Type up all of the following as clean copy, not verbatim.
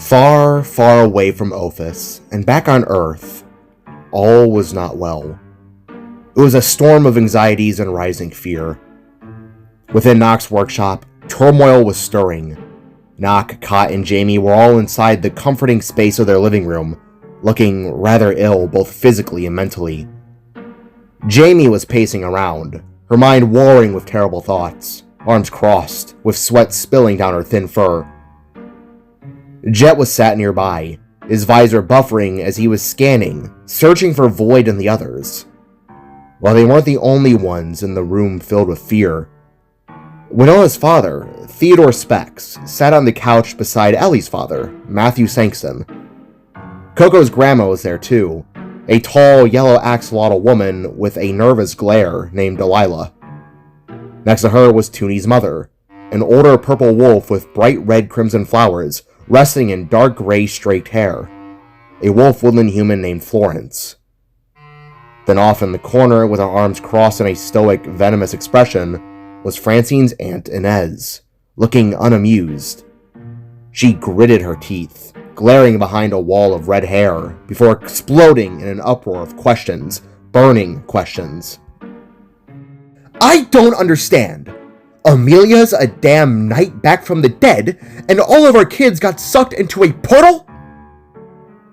Far, far away from Ophis, and back on Earth, all was not well. It was a storm of anxieties and rising fear. Within Nock's workshop, turmoil was stirring. Nock, Cott, and Jamie were all inside the comforting space of their living room, looking rather ill both physically and mentally. Jamie was pacing around, her mind warring with terrible thoughts, arms crossed, with sweat spilling down her thin fur. Jet was sat nearby, his visor buffering as he was scanning, searching for Voyd and the others. While they weren't the only ones in the room filled with fear, Winona's father, Theodore Specs, sat on the couch beside Ellie's father, Matthew Sankson. Coco's grandma was there too, a tall, yellow axolotl woman with a nervous glare named Delilah. Next to her was Toonie's mother, an older purple wolf with bright red crimson flowers, resting in dark gray streaked hair, a wolf woodland human named Florence. Then off in the corner, with her arms crossed in a stoic, venomous expression, was Francine's Aunt Inez, looking unamused. She gritted her teeth, glaring behind a wall of red hair, before exploding in an uproar of questions, burning questions. I don't understand. Amelia's a damn knight back from the dead, and all of our kids got sucked into a portal?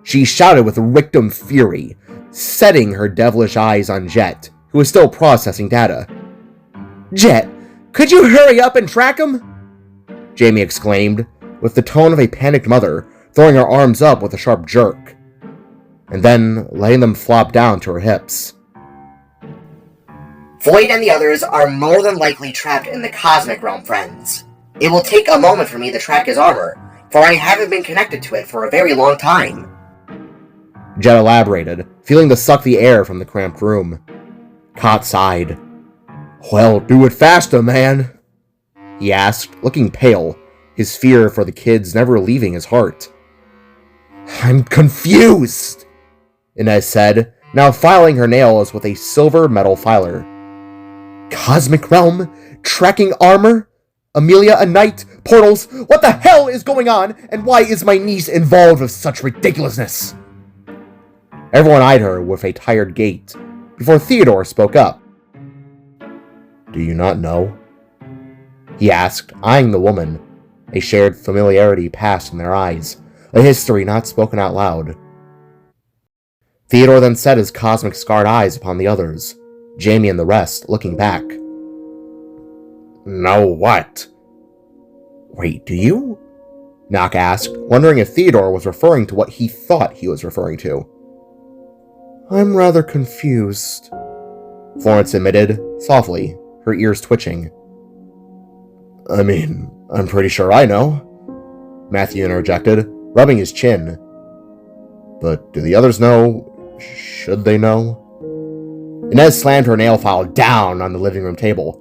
She shouted with rictum fury, setting her devilish eyes on Jet, who was still processing data. Jet, could you hurry up and track him? Jamie exclaimed, with the tone of a panicked mother, throwing her arms up with a sharp jerk, and then letting them flop down to her hips. Voyd and the others are more than likely trapped in the cosmic realm, friends. It will take a moment for me to track his armor, for I haven't been connected to it for a very long time. Jet elaborated, feeling to suck the air from the cramped room. Cott sighed. Well, do it faster, man, he asked, looking pale, his fear for the kids never leaving his heart. I'm confused, Inez said, now filing her nails with a silver metal filer. Cosmic realm? Tracking armor? Amelia a knight? Portals? What the hell is going on? And why is my niece involved with such ridiculousness? Everyone eyed her with a tired gait, before Theodore spoke up. Do you not know? He asked, eyeing the woman, a shared familiarity passed in their eyes, a history not spoken out loud. Theodore then set his cosmic scarred eyes upon the others, Jamie and the rest looking back. Know what? Wait, do you? Nock asked, wondering if Theodore was referring to what he thought he was referring to. I'm rather confused, Florence admitted, softly, her ears twitching. I mean, I'm pretty sure I know, Matthew interjected, rubbing his chin. But do the others know? Should they know? Inez slammed her nail file down on the living room table.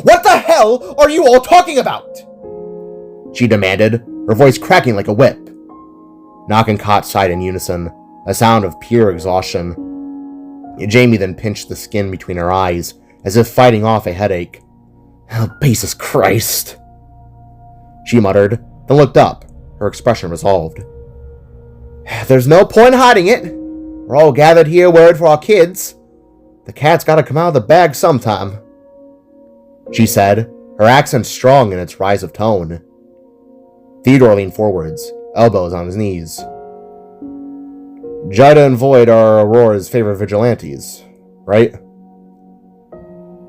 What the hell are you all talking about? She demanded, her voice cracking like a whip. Nock and Cott sighed in unison, a sound of pure exhaustion. Jamie then pinched the skin between her eyes, as if fighting off a headache. Oh, Jesus Christ, she muttered, then looked up, her expression resolved. There's no point hiding it. We're all gathered here worried for our kids. The cat's gotta come out of the bag sometime, she said, her accent strong in its rise of tone. Theodore leaned forwards, elbows on his knees. Jaida and Voyd are Aurora's favorite vigilantes, right?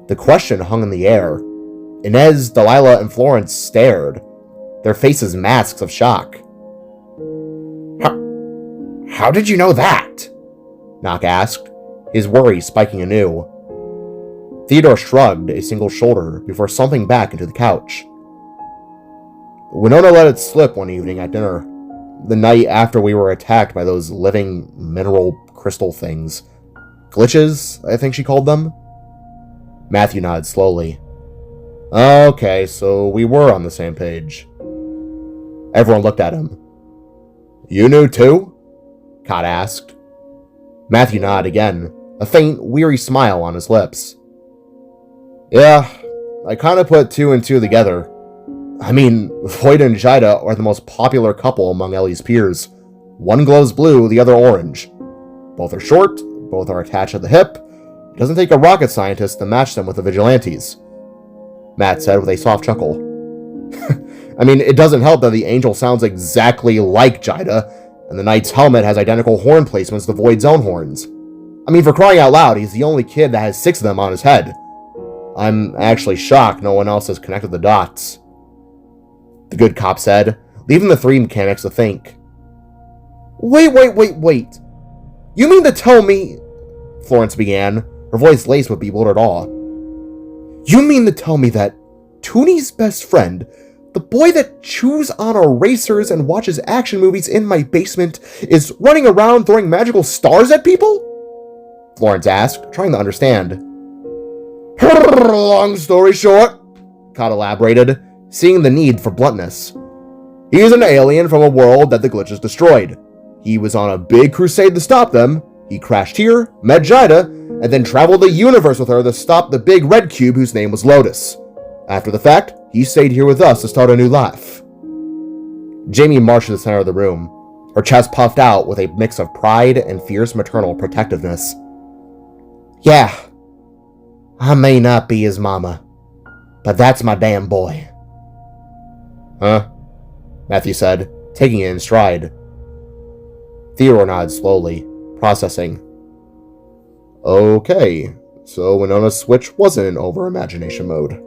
The question hung in the air. Inez, Delilah, and Florence stared, their faces masks of shock. How did you know that? Nock asked, his worry spiking anew. Theodore shrugged a single shoulder before slumping back into the couch. Winona let it slip one evening at dinner, the night after we were attacked by those living mineral crystal things. Glitches, I think she called them. Matthew nodded slowly. Okay, so we were on the same page. Everyone looked at him. You knew too? Cott asked. Matthew nodded again, a faint, weary smile on his lips. Yeah, I kind of put two and two together. I mean, Voyd and Jaida are the most popular couple among Ellie's peers. One glows blue, the other orange. Both are short, both are attached at the hip. It doesn't take a rocket scientist to match them with the vigilantes, Matt said with a soft chuckle. I mean, it doesn't help that the angel sounds exactly like Jaida, and the knight's helmet has identical horn placements to Voyd's own horns. I mean, for crying out loud, he's the only kid that has 6 of them on his head. I'm actually shocked no one else has connected the dots, the good cop said, leaving the 3 mechanics to think. Wait. You mean to tell me... Florence began, her voice laced with bewildered awe. You mean to tell me that Toonie's best friend, the boy that chews on erasers and watches action movies in my basement, is running around throwing magical stars at people? Florence asked, trying to understand. Long story short, Cott elaborated, seeing the need for bluntness. He's an alien from a world that the glitches destroyed. He was on a big crusade to stop them. He crashed here, met Jaida, and then traveled the universe with her to stop the big red cube whose name was Lotus. After the fact, he stayed here with us to start a new life. Jamie marched to the center of the room, her chest puffed out with a mix of pride and fierce maternal protectiveness. Yeah, I may not be his mama, but that's my damn boy. Huh? Matthew said, taking it in stride. Theodore nodded slowly, processing. Okay, so Winona's switch wasn't in over-imagination mode.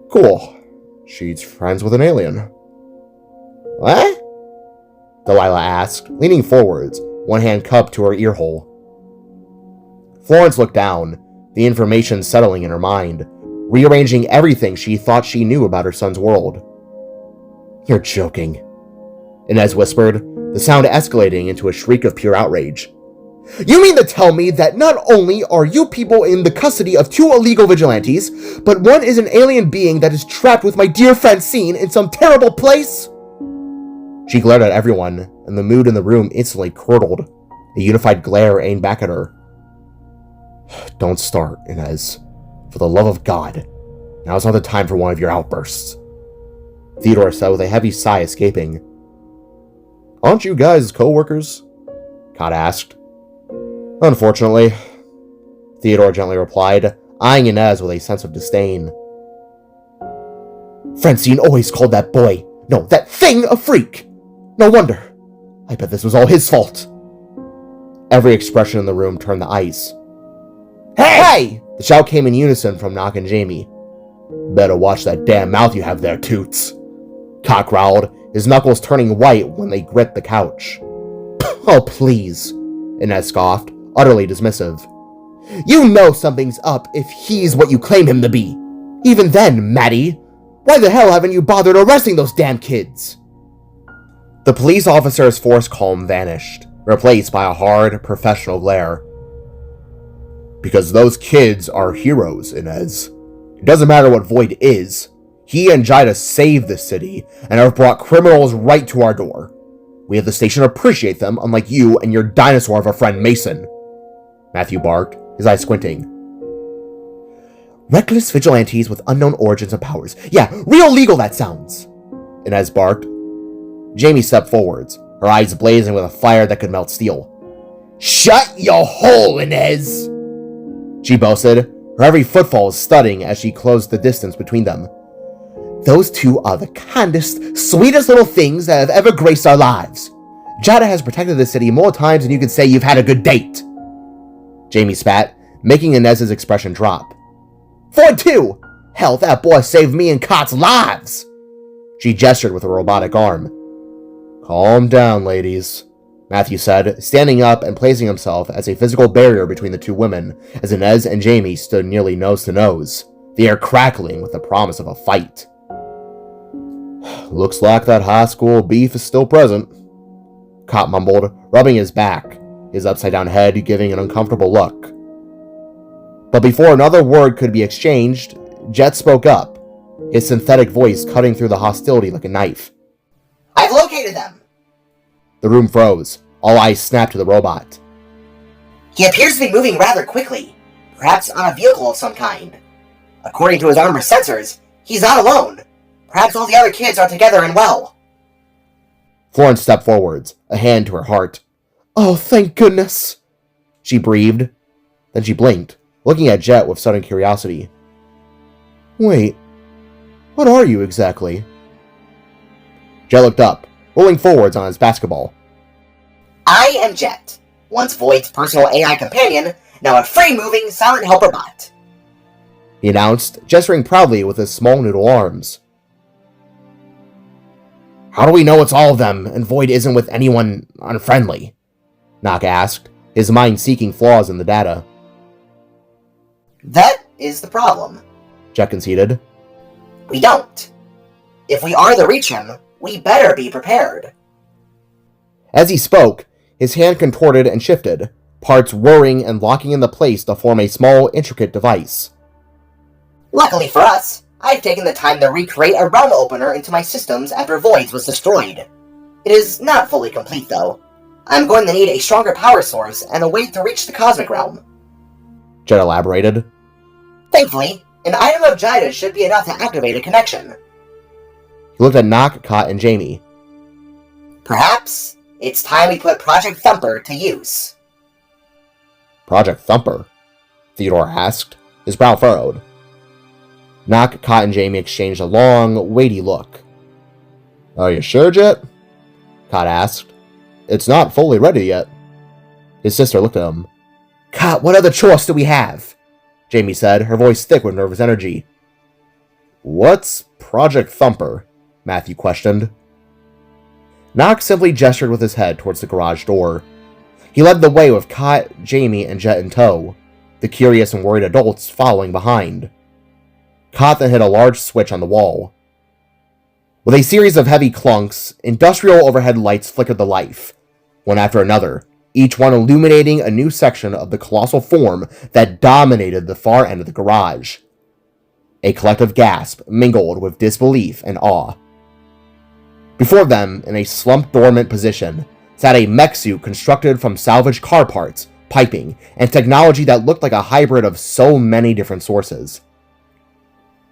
Cool. She's friends with an alien. What? Delilah asked, leaning forwards, one hand cupped to her ear hole. Florence looked down, the information settling in her mind, rearranging everything she thought she knew about her son's world. You're joking, Inez whispered, the sound escalating into a shriek of pure outrage. You mean to tell me that not only are you people in the custody of 2 illegal vigilantes, but one is an alien being that is trapped with my dear Francine in some terrible place? She glared at everyone, and the mood in the room instantly curdled, a unified glare aimed back at her. Don't start, Inez. For the love of God, now's not the time for one of your outbursts. Theodore said with a heavy sigh escaping. Aren't you guys co-workers? Cott asked. Unfortunately, Theodore gently replied, eyeing Inez with a sense of disdain. Francine always called that boy, no, that thing, a freak. No wonder. I bet this was all his fault. Every expression in the room turned to ice. Hey! The shout came in unison from Nock and Jamie. Better watch that damn mouth you have there, Toots. Cott growled, his knuckles turning white when they grit the couch. Oh, please, Inez scoffed, utterly dismissive. You know something's up if he's what you claim him to be. Even then, Maddie, why the hell haven't you bothered arresting those damn kids? The police officer's forced calm vanished, replaced by a hard, professional glare. Because those kids are heroes, Inez. It doesn't matter what Voyd is. He and Jaida saved this city and have brought criminals right to our door. We at the station appreciate them, unlike you and your dinosaur of a friend Mason. Matthew barked, his eyes squinting. Reckless vigilantes with unknown origins and powers. Yeah, real legal that sounds. Inez barked. Jamie stepped forwards, her eyes blazing with a fire that could melt steel. Shut your hole, Inez! She boasted, her every footfall studding as she closed the distance between them. Those 2 are the kindest, sweetest little things that have ever graced our lives. Jaida has protected the city more times than you can say you've had a good date. Jamie spat, making Inez's expression drop. Voyd too! Hell, that boy saved me and Cott's lives! She gestured with a robotic arm. Calm down, ladies, Matthew said, standing up and placing himself as a physical barrier between the 2 women, as Inez and Jamie stood nearly nose to nose, the air crackling with the promise of a fight. Looks like that high school beef is still present, Cott mumbled, rubbing his back, his upside-down head giving an uncomfortable look. But before another word could be exchanged, Jet spoke up, his synthetic voice cutting through the hostility like a knife. I've located them! The room froze, all eyes snapped to the robot. He appears to be moving rather quickly, perhaps on a vehicle of some kind. According to his armor sensors, he's not alone. Perhaps all the other kids are together and well. Florence stepped forwards, a hand to her heart. Oh, thank goodness, she breathed. Then she blinked, looking at Jet with sudden curiosity. Wait, what are you exactly? Jet looked up, rolling forwards on his basketball. I am Jet, once Voyd's personal AI companion, now a free-moving, silent helper bot, he announced, gesturing proudly with his small noodle arms. How do we know it's all of them and Voyd isn't with anyone unfriendly? Nock asked, his mind seeking flaws in the data. That is the problem, Jet conceded. We don't. If we are to reach him, we better be prepared. As he spoke, his hand contorted and shifted, parts whirring and locking into place to form a small, intricate device. Luckily for us, I've taken the time to recreate a realm opener into my systems after Voyd's was destroyed. It is not fully complete, though. I'm going to need a stronger power source and a way to reach the cosmic realm, Jet elaborated. Thankfully, an item of Jaidas should be enough to activate a connection. He looked at Nock, Cott, and Jamie. Perhaps it's time we put Project Thumper to use. Project Thumper? Theodore asked, his brow furrowed. Nock, Cott, and Jamie exchanged a long, weighty look. Are you sure, Jet? Cott asked. It's not fully ready yet. His sister looked at him. Cott, what other choice do we have? Jamie said, her voice thick with nervous energy. What's Project Thumper? Matthew questioned. Nock simply gestured with his head towards the garage door. He led the way with Cott, Jamie, and Jet in tow, the curious and worried adults following behind. Cott then hit a large switch on the wall. With a series of heavy clunks, industrial overhead lights flickered to life, one after another, each one illuminating a new section of the colossal form that dominated the far end of the garage. A collective gasp mingled with disbelief and awe. Before them, in a slumped dormant position, sat a mech suit constructed from salvaged car parts, piping, and technology that looked like a hybrid of so many different sources.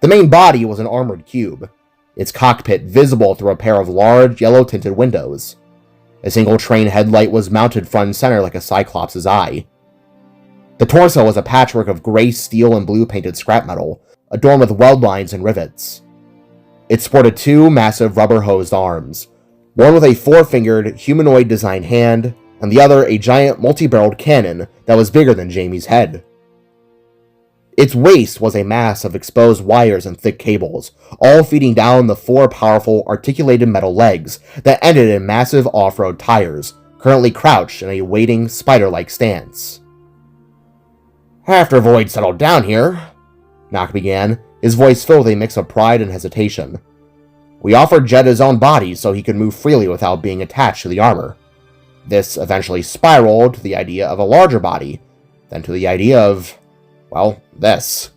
The main body was an armored cube, its cockpit visible through a pair of large, yellow-tinted windows. A single train headlight was mounted front and center like a cyclops' eye. The torso was a patchwork of gray steel and blue-painted scrap metal, adorned with weld lines and rivets. It sported two massive rubber-hosed arms, one with a four-fingered, humanoid-designed hand, and the other a giant multi-barreled cannon that was bigger than Jamie's head. Its waist was a mass of exposed wires and thick cables, all feeding down the four powerful, articulated metal legs that ended in massive off-road tires, currently crouched in a waiting, spider-like stance. After Voyd settled down here, Nock began, his voice filled with a mix of pride and hesitation. We offered Jet his own body so he could move freely without being attached to the armor. This eventually spiraled to the idea of a larger body, then to the idea of, well, this.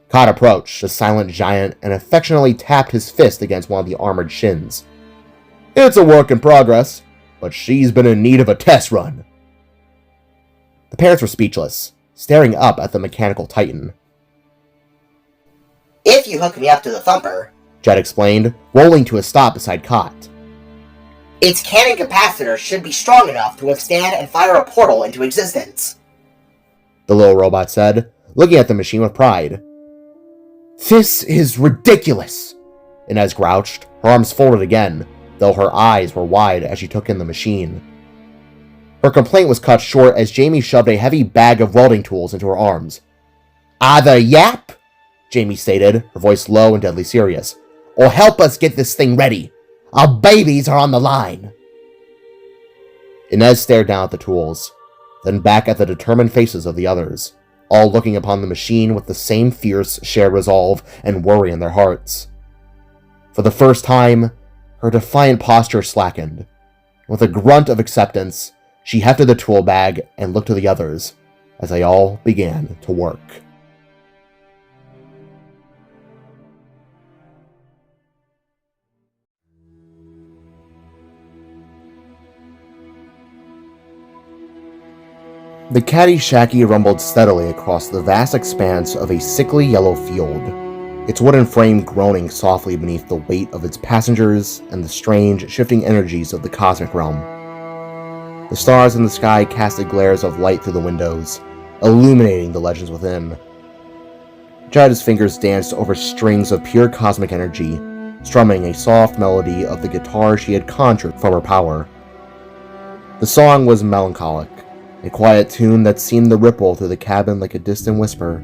Cott approached, the silent giant, and affectionately tapped his fist against one of the armored shins. It's a work in progress, but she's been in need of a test run. The parents were speechless, staring up at the mechanical titan. If you hook me up to the Thumper, Jet explained, rolling to a stop beside Cott. Its cannon capacitor should be strong enough to withstand and fire a portal into existence, the little robot said, looking at the machine with pride. This is ridiculous, Inez grouched, her arms folded again, though her eyes were wide as she took in the machine. Her complaint was cut short as Jamie shoved a heavy bag of welding tools into her arms. Either yap, Jamie stated, her voice low and deadly serious, or help us get this thing ready. Our babies are on the line. Inez stared down at the tools, then back at the determined faces of the others, all looking upon the machine with the same fierce, shared resolve and worry in their hearts. For the first time, her defiant posture slackened. With a grunt of acceptance, she hefted the tool bag and looked to the others, as they all began to work. The Caddyshacky rumbled steadily across the vast expanse of a sickly yellow field. its wooden frame groaning softly beneath the weight of its passengers and the strange, shifting energies of the cosmic realm. The stars in the sky casted glares of light through the windows, illuminating the legends within. Jaida's fingers danced over strings of pure cosmic energy, strumming a soft melody of the guitar she had conjured from her power. The song was melancholic, a quiet tune that seemed to ripple through the cabin like a distant whisper.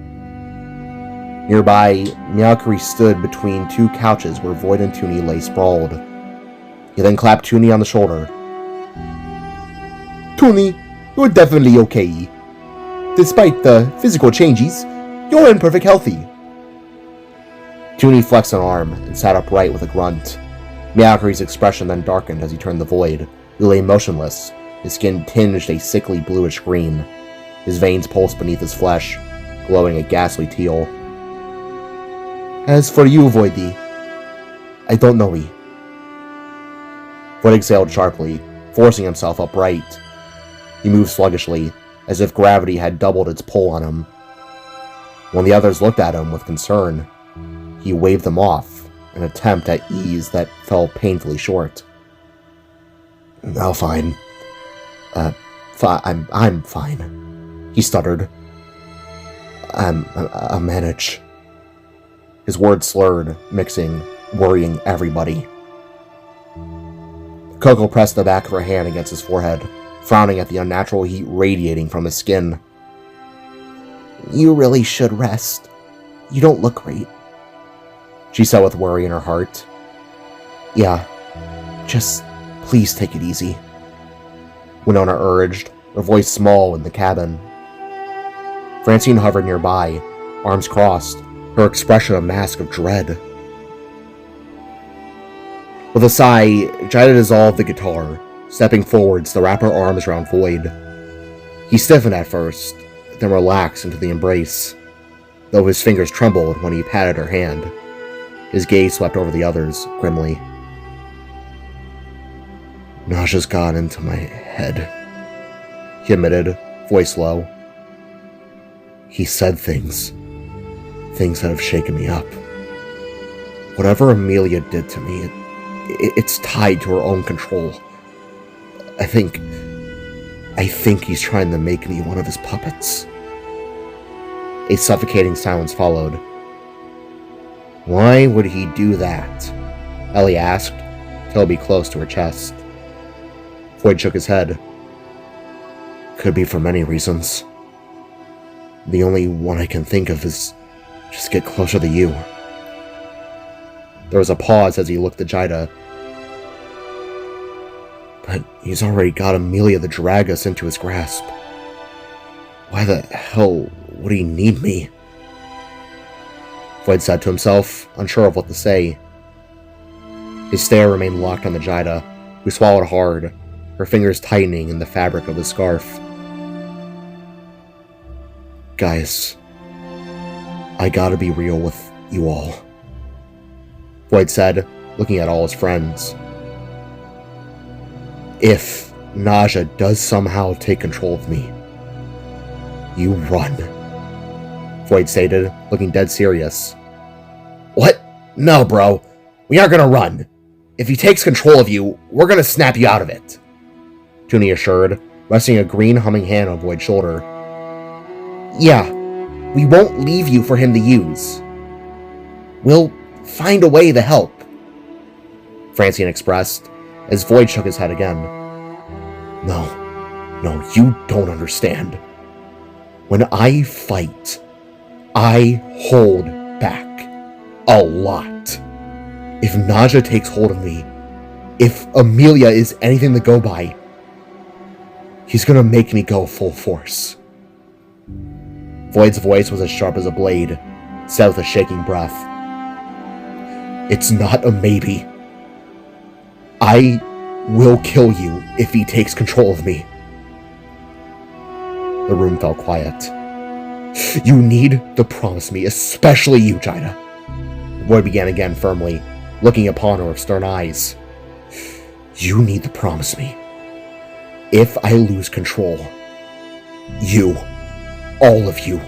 Nearby, Meowcary stood between two couches where Voyd and Toonie lay sprawled. He then clapped Toonie on the shoulder. "Toonie, you're definitely okay. Despite the physical changes, you're in perfect health." Toonie flexed an arm and sat upright with a grunt. Meowcary's expression then darkened as he turned to Voyd, who lay motionless, his skin tinged a sickly bluish green. His veins pulsed beneath his flesh, glowing a ghastly teal. "As for you, Voydy, I don't know ye." Voyd exhaled sharply, forcing himself upright. He moved sluggishly, as if gravity had doubled its pull on him. When the others looked at him with concern, he waved them off, an attempt at ease that fell painfully short. "Oh, fine. I'm fine," he stuttered. I'll manage." His words slurred, mixing, worrying everybody. Coco pressed the back of her hand against his forehead, frowning at the unnatural heat radiating from his skin. "You really should rest. You don't look great," she said with worry in her heart. "Yeah, just please take it easy," Winona urged, her voice small in the cabin. Francine hovered nearby, arms crossed, her expression a mask of dread. With a sigh, Jaida dissolved the guitar, stepping forwards to wrap her arms around Voyd. He stiffened at first, then relaxed into the embrace, though his fingers trembled when he patted her hand. His gaze swept over the others, grimly. "Nausea's got into my head," he admitted, voice low. "He said things that have shaken me up. Whatever Amelia did to me, it's tied to her own control. I think he's trying to make me one of his puppets." A suffocating silence followed. "Why would he do that?" Ellie asked, Toby close to her chest. Voyd shook his head. "Could be for many reasons. The only one I can think of is just get closer to you." There was a pause as he looked at Jaida. "But he's already got Amelia to drag us into his grasp. Why the hell would he need me?" Voyd said to himself, unsure of what to say. His stare remained locked on the Jaida, who swallowed hard, her fingers tightening in the fabric of the scarf. "Guys, I gotta be real with you all," Voyd said, looking at all his friends. "If Nausea does somehow take control of me, you run," Voyd stated, looking dead serious. "What? No, bro. We aren't gonna run. If he takes control of you, we're gonna snap you out of it," Toonie assured, resting a green humming hand on Voyd's shoulder. "Yeah, we won't leave you for him to use. We'll find a way to help," Francine expressed, as Voyd shook his head again. No, you don't understand. When I fight, I hold back. A lot. If Nausea takes hold of me, if Amelia is anything to go by, he's gonna make me go full force." Voyd's voice was as sharp as a blade, said with a shaking breath. "It's not a maybe. I will kill you if he takes control of me." The room fell quiet. "You need to promise me, especially you, Jaida," Voyd began again firmly, looking upon her with stern eyes. "You need to promise me. If I lose control, you, all of you,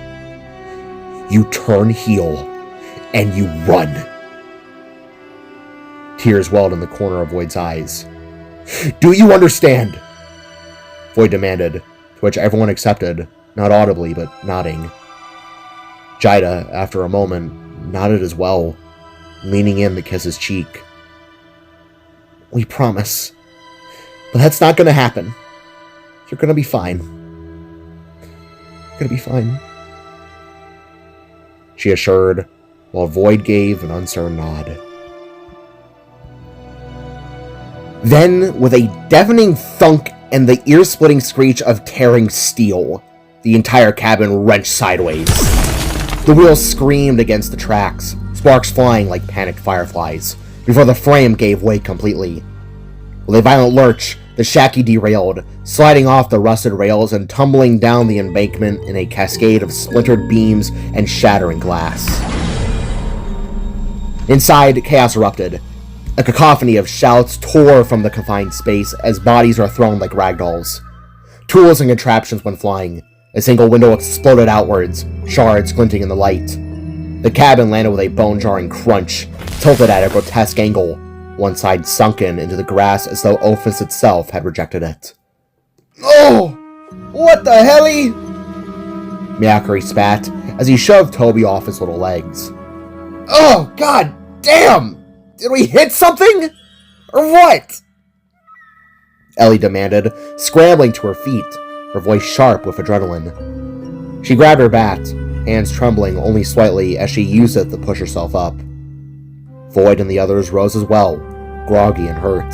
you turn heel and you run. Tears welled in the corner of Voyd's eyes. Do you understand? Voyd demanded, to which everyone accepted, not audibly, but nodding. Jaida, after a moment, nodded as well, leaning in to kiss his cheek. We promise. But that's not gonna happen. You're gonna be fine. You're gonna be fine. She assured, while Voyd gave an uncertain nod. Then, with a deafening thunk and the ear-splitting screech of tearing steel, the entire cabin wrenched sideways. The wheels screamed against the tracks, sparks flying like panicked fireflies, before the frame gave way completely. With a violent lurch, the shacky derailed, sliding off the rusted rails and tumbling down the embankment in a cascade of splintered beams and shattering glass. Inside, chaos erupted. A cacophony of shouts tore from the confined space as bodies are thrown like ragdolls. Tools and contraptions went flying. A single window exploded outwards, shards glinting in the light. The cabin landed with a bone-jarring crunch, tilted at a grotesque angle, one side sunken into the grass as though Ophis itself had rejected it. Oh! What the helly? Miakari spat as he shoved Toby off his little legs. Oh, god damn! Did we hit something? Or what? Ellie demanded, scrambling to her feet, her voice sharp with adrenaline. She grabbed her bat, hands trembling only slightly as she used it to push herself up. Voyd and the others rose as well, groggy and hurt.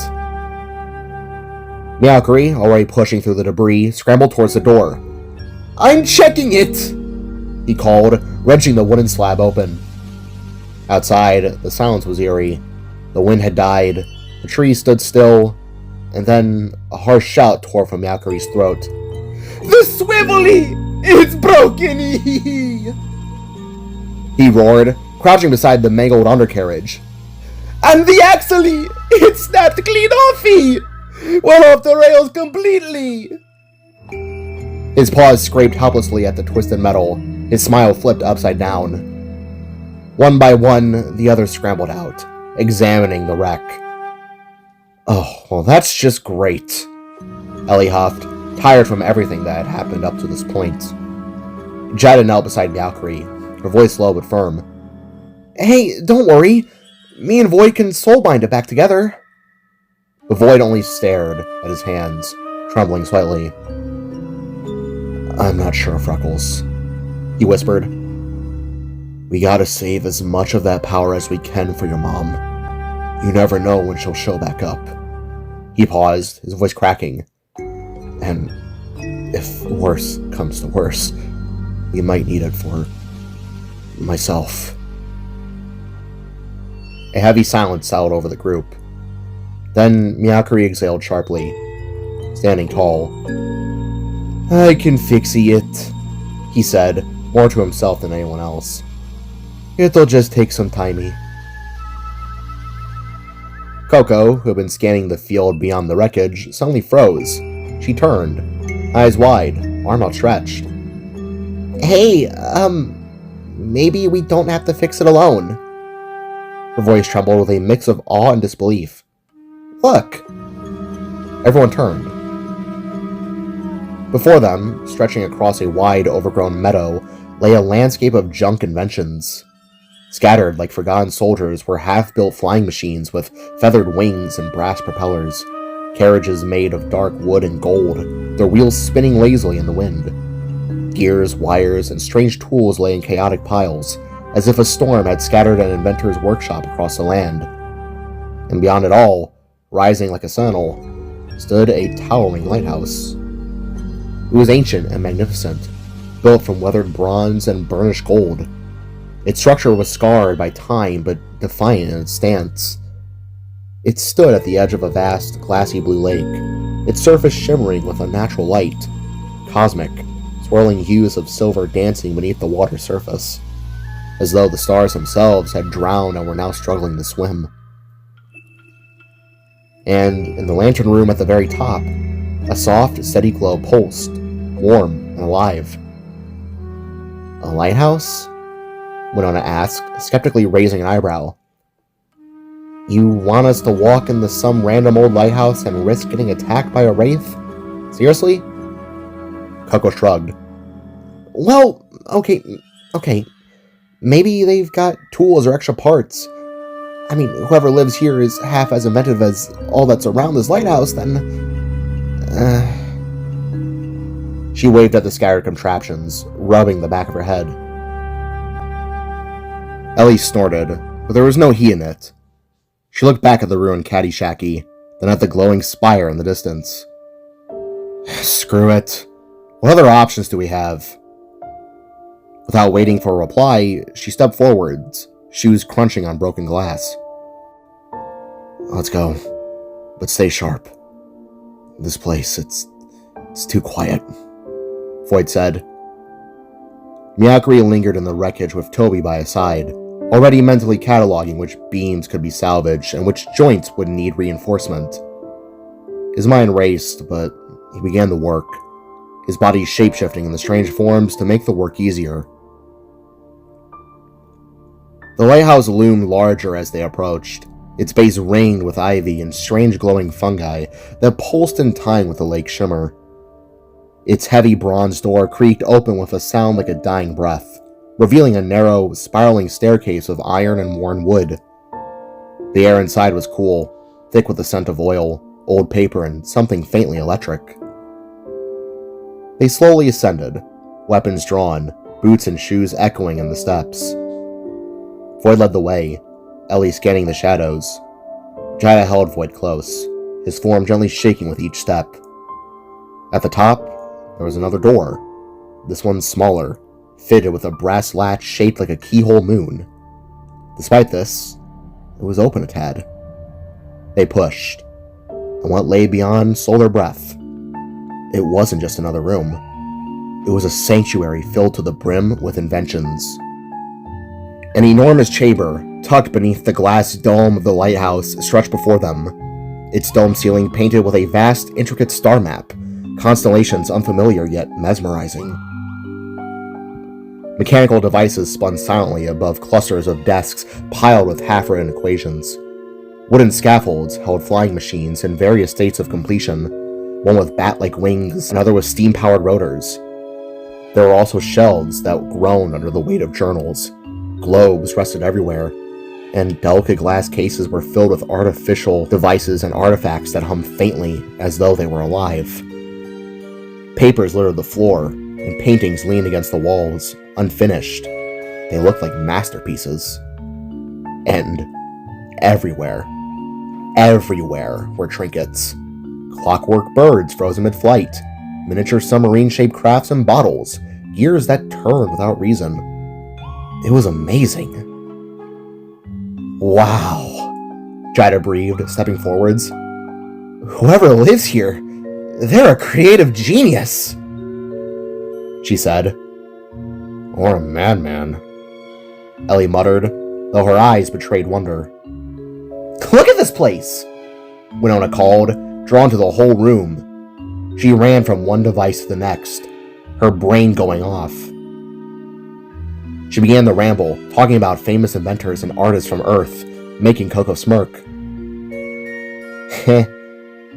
Miakari, already pushing through the debris, scrambled towards the door. I'm checking it! He called, wrenching the wooden slab open. Outside, the silence was eerie. The wind had died, the trees stood still, and then a harsh shout tore from Miakari's throat. The swivelly! It's broken! He roared, crouching beside the mangled undercarriage. And the axle! It snapped clean offy! Went off the rails completely! His paws scraped helplessly at the twisted metal, his smile flipped upside down. One by one, the others scrambled out, examining the wreck. Oh, well, that's just great, Ellie huffed, tired from everything that had happened up to this point. Jaida knelt beside Miakari, her voice low but firm. Hey, don't worry. Me and Voyd can soulbind it back together. But Voyd only stared at his hands, trembling slightly. I'm not sure, Freckles, he whispered. We gotta save as much of that power as we can for your mom. You never know when she'll show back up. He paused, his voice cracking. And if worse comes to worse, we might need it for myself. A heavy silence settled over the group. Then Miakari exhaled sharply, standing tall. I can fixie it, he said, more to himself than anyone else. It'll just take some timey. Coco, who had been scanning the field beyond the wreckage, suddenly froze. She turned, eyes wide, arm outstretched. Hey, maybe we don't have to fix it alone. Her voice trembled with a mix of awe and disbelief. Look! Everyone turned. Before them, stretching across a wide, overgrown meadow, lay a landscape of junk inventions. Scattered like forgotten soldiers were half-built flying machines with feathered wings and brass propellers, carriages made of dark wood and gold, their wheels spinning lazily in the wind. Gears, wires, and strange tools lay in chaotic piles, as if a storm had scattered an inventor's workshop across the land. And beyond it all, rising like a sentinel, stood a towering lighthouse. It was ancient and magnificent, built from weathered bronze and burnished gold. Its structure was scarred by time, but defiant in its stance. It stood at the edge of a vast, glassy blue lake, its surface shimmering with unnatural light, cosmic, swirling hues of silver dancing beneath the water's surface, as though the stars themselves had drowned and were now struggling to swim. And in the lantern room at the very top, a soft, steady glow pulsed, warm and alive. A lighthouse? Winona asked, skeptically raising an eyebrow. You want us to walk into some random old lighthouse and risk getting attacked by a wraith? Seriously? Coco shrugged. Well, okay. Maybe they've got tools or extra parts. I mean, whoever lives here is half as inventive as all that's around this lighthouse, then... She waved at the scattered contraptions, rubbing the back of her head. Ellie snorted, but there was no he in it. She looked back at the ruined Caddyshacky, then at the glowing spire in the distance. Screw it. What other options do we have? Without waiting for a reply, she stepped forwards, shoes crunching on broken glass. Let's go, but stay sharp. This place, it's too quiet, Voyd said. Miyakuri lingered in the wreckage with Toby by his side, already mentally cataloging which beams could be salvaged and which joints would need reinforcement. His mind raced, but he began the work, his body shape-shifting in the strange forms to make the work easier. The lighthouse loomed larger as they approached, its base ringed with ivy and strange glowing fungi that pulsed in time with the lake's shimmer. Its heavy bronze door creaked open with a sound like a dying breath, revealing a narrow, spiraling staircase of iron and worn wood. The air inside was cool, thick with the scent of oil, old paper, and something faintly electric. They slowly ascended, weapons drawn, boots and shoes echoing in the steps. Voyd led the way, Ellie scanning the shadows. Jaida held Voyd close, his form gently shaking with each step. At the top, there was another door, this one smaller, fitted with a brass latch shaped like a keyhole moon. Despite this, it was open a tad. They pushed, and what lay beyond stole their breath. It wasn't just another room. It was a sanctuary filled to the brim with inventions. An enormous chamber, tucked beneath the glass dome of the lighthouse, stretched before them, its dome ceiling painted with a vast, intricate star map, constellations unfamiliar yet mesmerizing. Mechanical devices spun silently above clusters of desks piled with half-written equations. Wooden scaffolds held flying machines in various states of completion, one with bat-like wings, another with steam-powered rotors. There were also shelves that groaned under the weight of journals. Globes rested everywhere, and delicate glass cases were filled with artificial devices and artifacts that hummed faintly as though they were alive. Papers littered the floor, and paintings leaned against the walls, unfinished. They looked like masterpieces. And everywhere were trinkets. Clockwork birds frozen mid-flight, miniature submarine-shaped crafts and bottles, gears that turned without reason. It was amazing. Wow, Jaida breathed, stepping forwards. Whoever lives here, they're a creative genius, she said. Or a madman, Ellie muttered, though her eyes betrayed wonder. Look at this place, Winona called, drawn to the whole room. She ran from one device to the next, her brain going off. She began the ramble, talking about famous inventors and artists from Earth, making Coco smirk. Heh,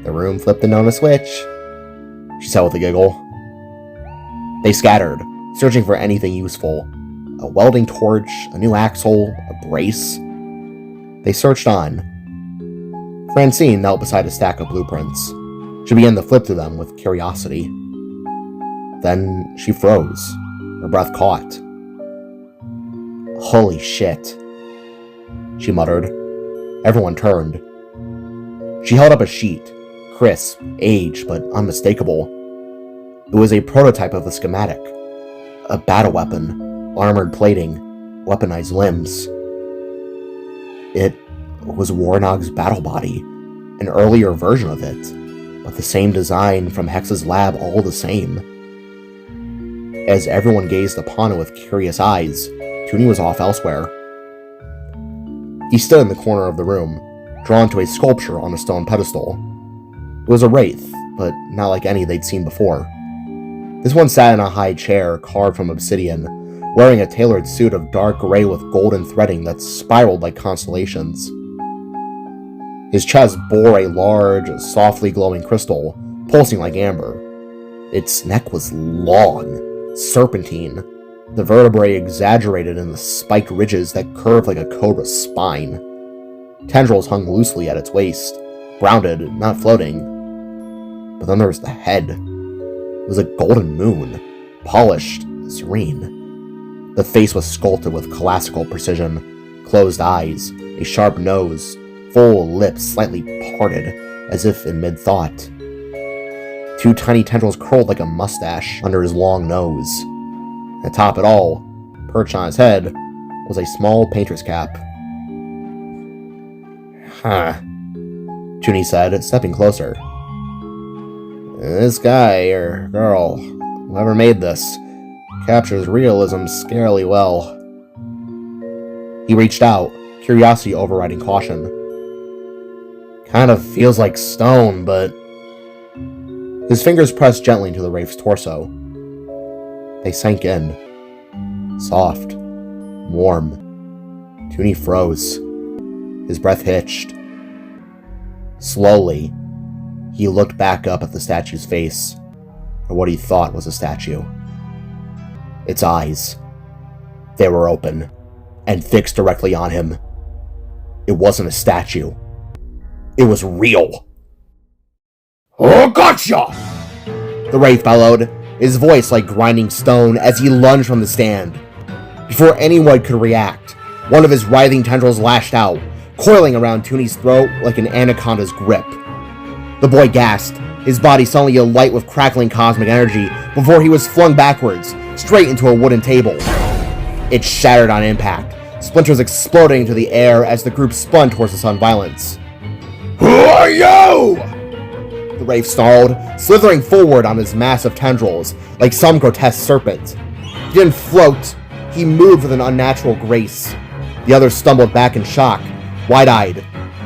the room flipped in on a switch, she said with a giggle. They scattered, searching for anything useful. A welding torch, a new axle, a brace. They searched on. Francine knelt beside a stack of blueprints. She began to flip through them with curiosity. Then she froze, her breath caught. Holy shit, she muttered. Everyone turned. She held up a sheet, crisp, aged, but unmistakable. It was a prototype of a schematic. A battle weapon, armored plating, weaponized limbs. It was Warnog's battle body, an earlier version of it, but the same design from Hex's lab, all the same. As everyone gazed upon it with curious eyes, Toonie was off elsewhere. He stood in the corner of the room, drawn to a sculpture on a stone pedestal. It was a wraith, but not like any they'd seen before. This one sat in a high chair carved from obsidian, wearing a tailored suit of dark gray with golden threading that spiraled like constellations. His chest bore a large, softly glowing crystal, pulsing like amber. Its neck was long, serpentine, the vertebrae exaggerated in the spiked ridges that curved like a cobra's spine. Tendrils hung loosely at its waist, grounded, not floating. But then there was the head. It was a golden moon, polished, serene. The face was sculpted with classical precision, closed eyes, a sharp nose, full lips slightly parted, as if in mid-thought. 2 tiny tendrils curled like a mustache under his long nose. Atop it all, perched on his head, was a small painter's cap. Huh, Junie said, stepping closer. This guy, or girl, whoever made this, captures realism scarily well. He reached out, curiosity overriding caution. Kind of feels like stone, but... His fingers pressed gently into the wraith's torso. They sank in. Soft. Warm. Junie froze. His breath hitched. Slowly, he looked back up at the statue's face, or what he thought was a statue. Its eyes. They were open, and fixed directly on him. It wasn't a statue. It was real. Oh, gotcha! The wraith bellowed, his voice like grinding stone as he lunged from the stand. Before anyone could react, one of his writhing tendrils lashed out, coiling around Junie's throat like an anaconda's grip. The boy gasped, his body suddenly alight with crackling cosmic energy before he was flung backwards, straight into a wooden table. It shattered on impact, splinters exploding into the air as the group spun towards the sudden violence. Who are you? The wraith snarled, slithering forward on his massive tendrils, like some grotesque serpent. He didn't float, he moved with an unnatural grace. The others stumbled back in shock, wide-eyed.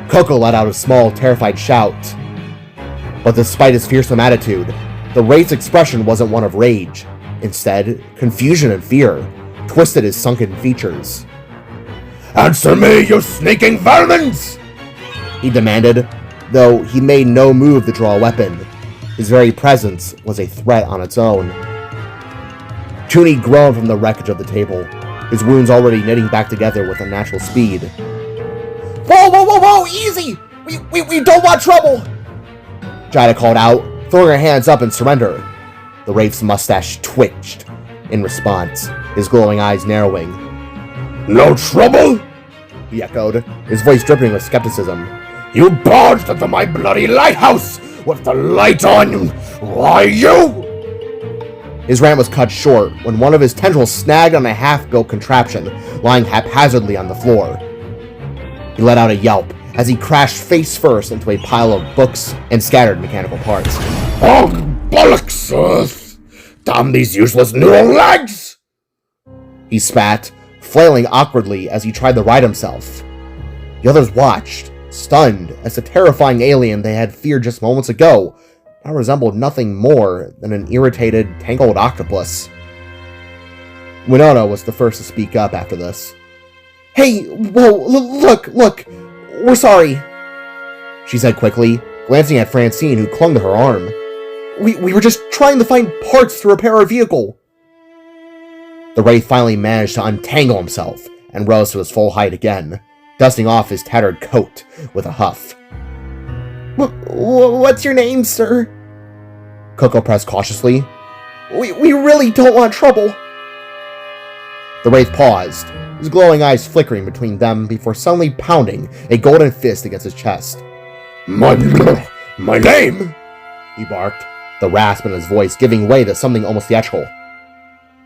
Coco let out a small, terrified shout. But despite his fearsome attitude, the wraith's expression wasn't one of rage. Instead, confusion and fear twisted his sunken features. Answer me, you sneaking vermins! He demanded, though he made no move to draw a weapon. His very presence was a threat on its own. Junie groaned from the wreckage of the table, his wounds already knitting back together with unnatural speed. Whoa, whoa, whoa, whoa, easy! We don't want trouble! Jaida called out, throwing her hands up in surrender. The wraith's mustache twitched in response, his glowing eyes narrowing. No trouble? He echoed, his voice dripping with skepticism. You barged into my bloody lighthouse with the light on! Why you? His rant was cut short when one of his tendrils snagged on a half-built contraption lying haphazardly on the floor. He let out a yelp as he crashed face first into a pile of books and scattered mechanical parts. Oh, bollocks, Earth! Damn these useless neural legs! He spat, flailing awkwardly as he tried to right himself. The others watched, stunned, as the terrifying alien they had feared just moments ago now resembled nothing more than an irritated, tangled octopus. Winona was the first to speak up after this. Hey, whoa, look, we're sorry, she said quickly, glancing at Francine, who clung to her arm. We were just trying to find parts to repair our vehicle. The wraith finally managed to untangle himself and rose to his full height again, dusting off his tattered coat with a huff. What's your name, sir? Coco pressed cautiously. We really don't want trouble. The wraith paused, his glowing eyes flickering between them before suddenly pounding a golden fist against his chest. My name? He barked, the rasp in his voice giving way to something almost theatrical.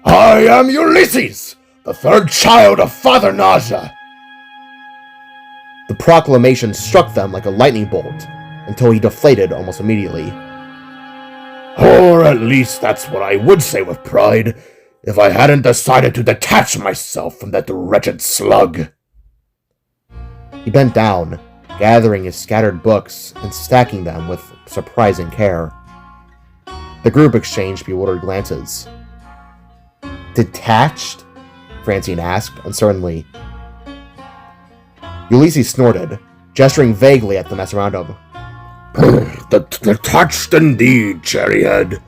I am Ulysses, the third child of Father Nausea. The proclamation struck them like a lightning bolt, until he deflated almost immediately. Or at least that's what I would say with pride, if I hadn't decided to detach myself from that wretched slug. He bent down, gathering his scattered books and stacking them with surprising care. The group exchanged bewildered glances. Detached? Francine asked, uncertainly. Ulysses snorted, gesturing vaguely at the mess around him. Detached indeed, cherryhead.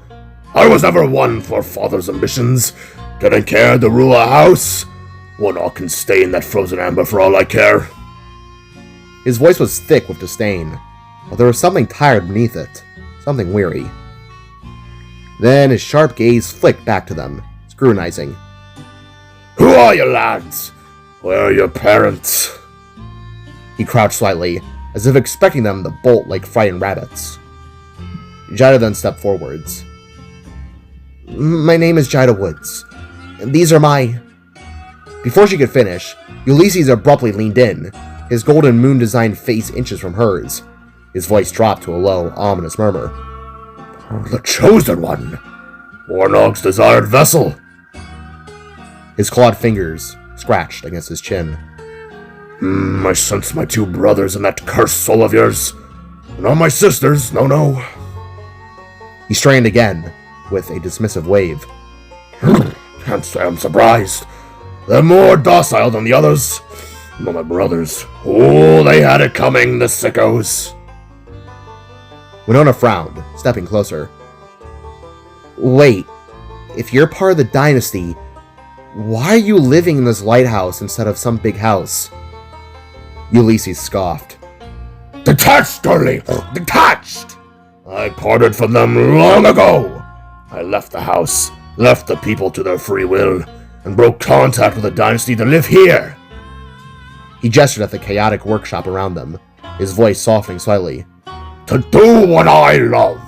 I was never one for father's ambitions. Didn't care to rule a house. One all can stay in that frozen amber for all I care. His voice was thick with disdain, but there was something tired beneath it, something weary. Then his sharp gaze flicked back to them, scrutinizing. Who are you, lads? Where are your parents? He crouched slightly, as if expecting them to bolt like frightened rabbits. Jaida then stepped forwards. My name is Jaida Woods, and these are my... Before she could finish, Ulysses abruptly leaned in, his golden moon-designed face inches from hers. His voice dropped to a low, ominous murmur. The chosen one! Warnog's desired vessel! His clawed fingers scratched against his chin. I sense my two brothers in that cursed soul of yours. Not my sisters, no. He strained again, with a dismissive wave. Can't say I'm surprised. They're more docile than the others. But my brothers, oh, they had it coming, the sickos. Winona frowned, stepping closer. Wait, if you're part of the dynasty, why are you living in this lighthouse instead of some big house? Ulysses scoffed. Detached, Curly! Detached! I parted from them long ago. I left the house, left the people to their free will, and broke contact with the dynasty to live here. He gestured at the chaotic workshop around them, his voice softening slightly. To do what I love.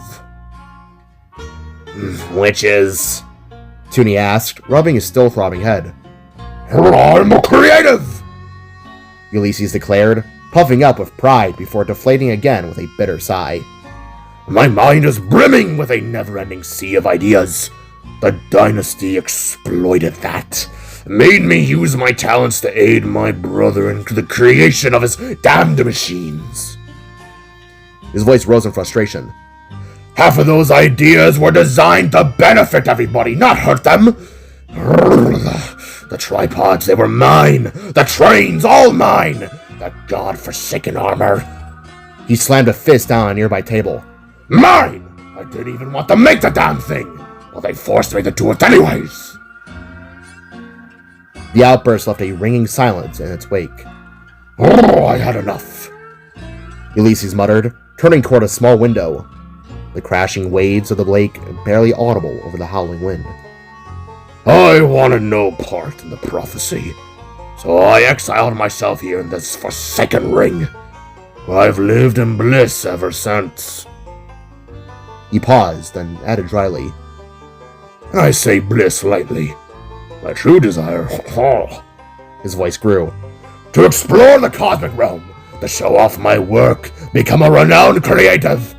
Which is? Toonie asked, rubbing his still throbbing head. I'm a creative! Ulysses declared, puffing up with pride before deflating again with a bitter sigh. My mind is brimming with a never-ending sea of ideas. The dynasty exploited that, made me use my talents to aid my brother in the creation of his damned machines. His voice rose in frustration. Half of those ideas were designed to benefit everybody, not hurt them. The tripods, they were mine. The trains, all mine. The god-forsaken armor. He slammed a fist down on a nearby table. Mine! I didn't even want to make the damn thing. Well, they forced me to do it anyways. The outburst left a ringing silence in its wake. Oh, I had enough. Ulysses muttered, turning toward a small window, the crashing waves of the lake barely audible over the howling wind. I wanted no part in the prophecy, so I exiled myself here in this forsaken ring. I've lived in bliss ever since. He paused, then added dryly. I say bliss lightly. My true desire, his voice grew, to explore the cosmic realm, to show off my work, become a renowned creative.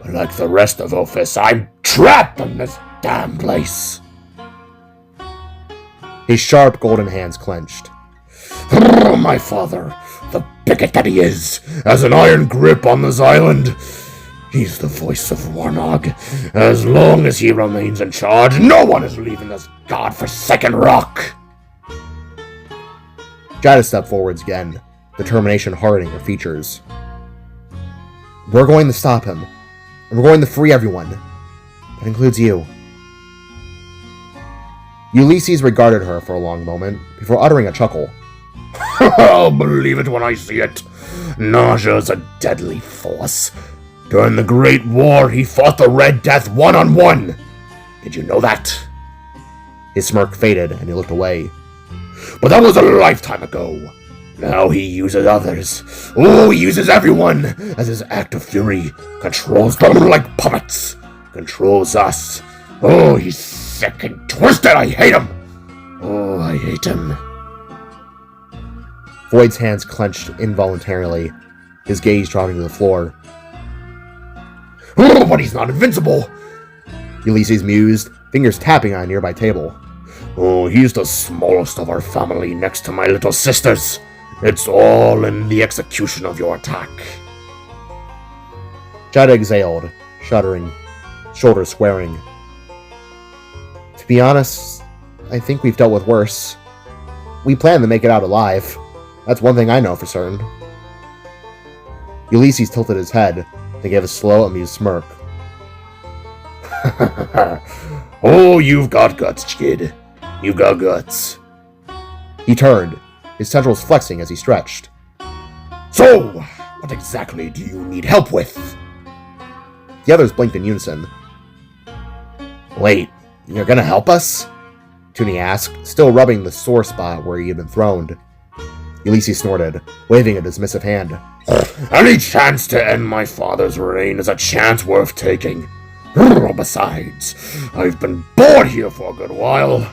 But like the rest of Ophis, I'm trapped in this damn place. His sharp golden hands clenched. My father, the bigot that he is, has an iron grip on this island. He's the voice of Warnog. As long as he remains in charge, no one is leaving this god-forsaken rock. Jaida stepped forwards again, determination hardening her features. We're going to stop him, and we're going to free everyone. That includes you. Ulysses regarded her for a long moment, before uttering a chuckle. I'll believe it when I see it. Nausea's a deadly force. During the Great War, he fought the Red Death one-on-one. Did you know that? His smirk faded, and he looked away. But that was a lifetime ago. Now he uses others. Oh, he uses everyone as his act of fury. Controls them like puppets. Controls us. Oh, he's sick and twisted. I hate him. Oh, I hate him. Voyd's hands clenched involuntarily, his gaze dropping to the floor. Oh, but he's not invincible. Ulysses mused, fingers tapping on a nearby table. Oh, he's the smallest of our family next to my little sisters. It's all in the execution of your attack. Jaida exhaled, shuddering, shoulders squaring. To be honest, I think we've dealt with worse. We plan to make it out alive. That's one thing I know for certain. Ulysses tilted his head, then gave a slow, amused smirk. Oh, you've got guts, kid. You've got guts. He turned, his tendrils flexing as he stretched. So, what exactly do you need help with? The others blinked in unison. Wait, you're gonna help us? Toonie asked, still rubbing the sore spot where he had been thrown. Ulysses snorted, waving a dismissive hand. Any chance to end my father's reign is a chance worth taking. Besides, I've been bored here for a good while.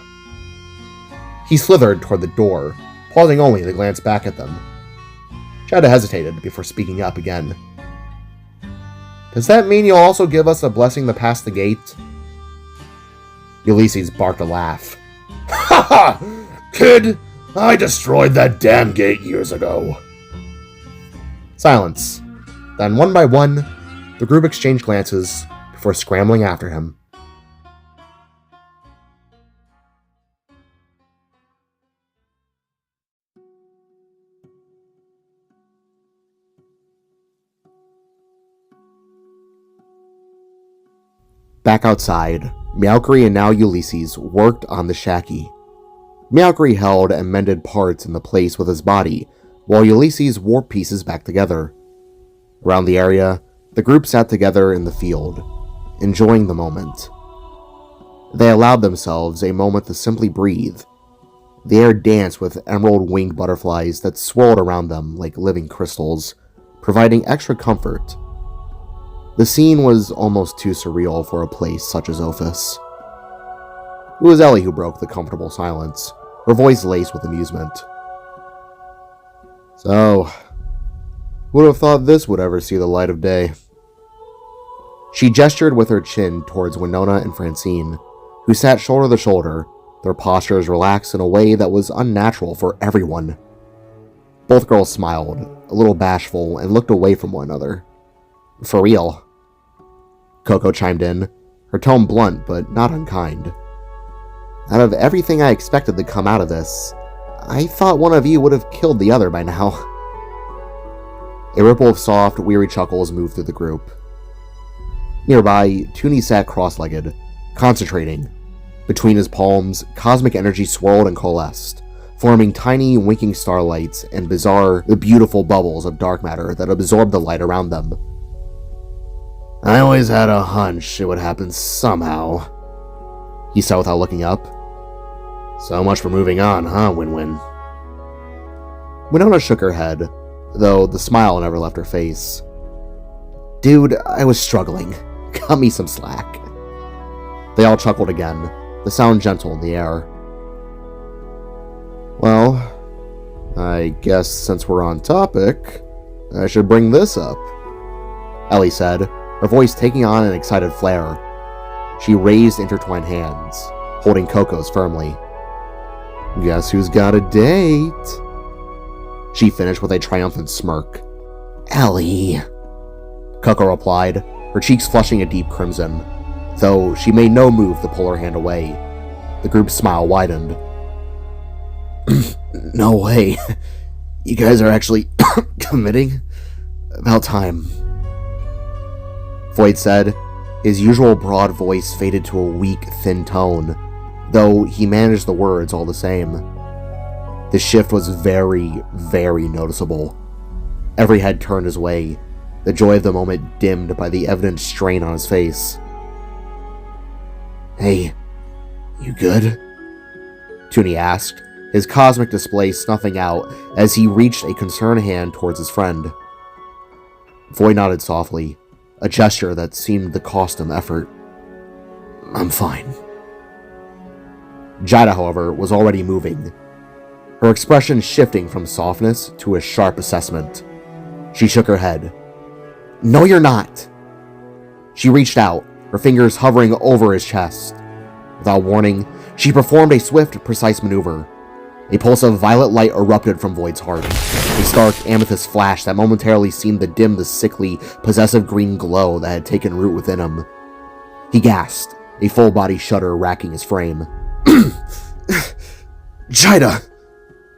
He slithered toward the door, pausing only to glance back at them. Jaida hesitated before speaking up again. Does that mean you'll also give us a blessing to pass the gate? Ulysses barked a laugh. Ha ha! Kid, I destroyed that damn gate years ago. Silence. Then, one by one, the group exchanged glances before scrambling after him. Back outside, Meowcry and now Ulysses worked on the Shacky. Meowcry held and mended parts in the place with his body, while Ulysses wore pieces back together. Around the area, the group sat together in the field, enjoying the moment. They allowed themselves a moment to simply breathe. The air danced with emerald-winged butterflies that swirled around them like living crystals, providing extra comfort. The scene was almost too surreal for a place such as Ophis. It was Ellie who broke the comfortable silence, her voice laced with amusement. So, who would have thought this would ever see the light of day? She gestured with her chin towards Winona and Francine, who sat shoulder to shoulder, their postures relaxed in a way that was unnatural for everyone. Both girls smiled, a little bashful, and looked away from one another. For real. Coco chimed in, her tone blunt but not unkind. Out of everything I expected to come out of this, I thought one of you would have killed the other by now. A ripple of soft, weary chuckles moved through the group. Nearby, Toonie sat cross-legged, concentrating. Between his palms, cosmic energy swirled and coalesced, forming tiny, winking starlights and bizarre, beautiful bubbles of dark matter that absorbed the light around them. I always had a hunch it would happen somehow, he said without looking up. So much for moving on, huh, Win-Win? Winona shook her head, though the smile never left her face. Dude, I was struggling. Cut me some slack. They all chuckled again, the sound gentle in the air. Well, I guess since we're on topic, I should bring this up, Ellie said, her voice taking on an excited flair. She raised intertwined hands, holding Coco's firmly. Guess who's got a date? She finished with a triumphant smirk. Ellie, Coco replied, her cheeks flushing a deep crimson, though she made no move to pull her hand away. The group's smile widened. No way. You guys are actually committing? About time. Voyd said, his usual broad voice faded to a weak, thin tone, though he managed the words all the same. The shift was very, very noticeable. Every head turned his way, the joy of the moment dimmed by the evident strain on his face. Hey, you good? Toonie asked, his cosmic display snuffing out as he reached a concerned hand towards his friend. Voyd nodded softly, a gesture that seemed to cost him effort. I'm fine. Jaida, however, was already moving, her expression shifting from softness to a sharp assessment. She shook her head. No, you're not. She reached out, her fingers hovering over his chest. Without warning, she performed a swift, precise maneuver. A pulse of violet light erupted from Voyd's heart, a stark amethyst flash that momentarily seemed to dim the sickly, possessive green glow that had taken root within him. He gasped, a full-body shudder racking his frame. Jaida!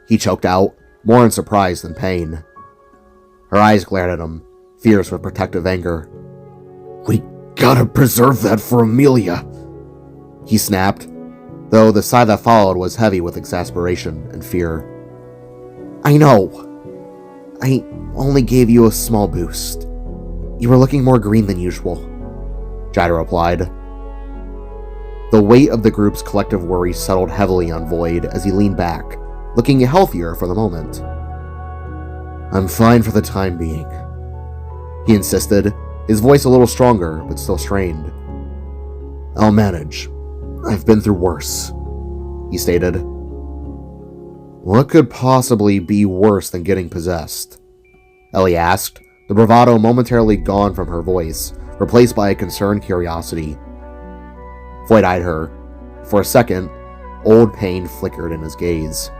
he choked out, more in surprise than pain. Her eyes glared at him, fierce with protective anger. We gotta preserve that for Amelia, he snapped, though the sigh that followed was heavy with exasperation and fear. I know. I only gave you a small boost. You were looking more green than usual, Jaida replied. The weight of the group's collective worry settled heavily on Voyd as he leaned back, looking healthier for the moment. I'm fine for the time being, he insisted, his voice a little stronger but still strained. I'll manage. I've been through worse, he stated. What could possibly be worse than getting possessed? Ellie asked, the bravado momentarily gone from her voice, replaced by a concerned curiosity. Voyd eyed her. For a second, old pain flickered in his gaze.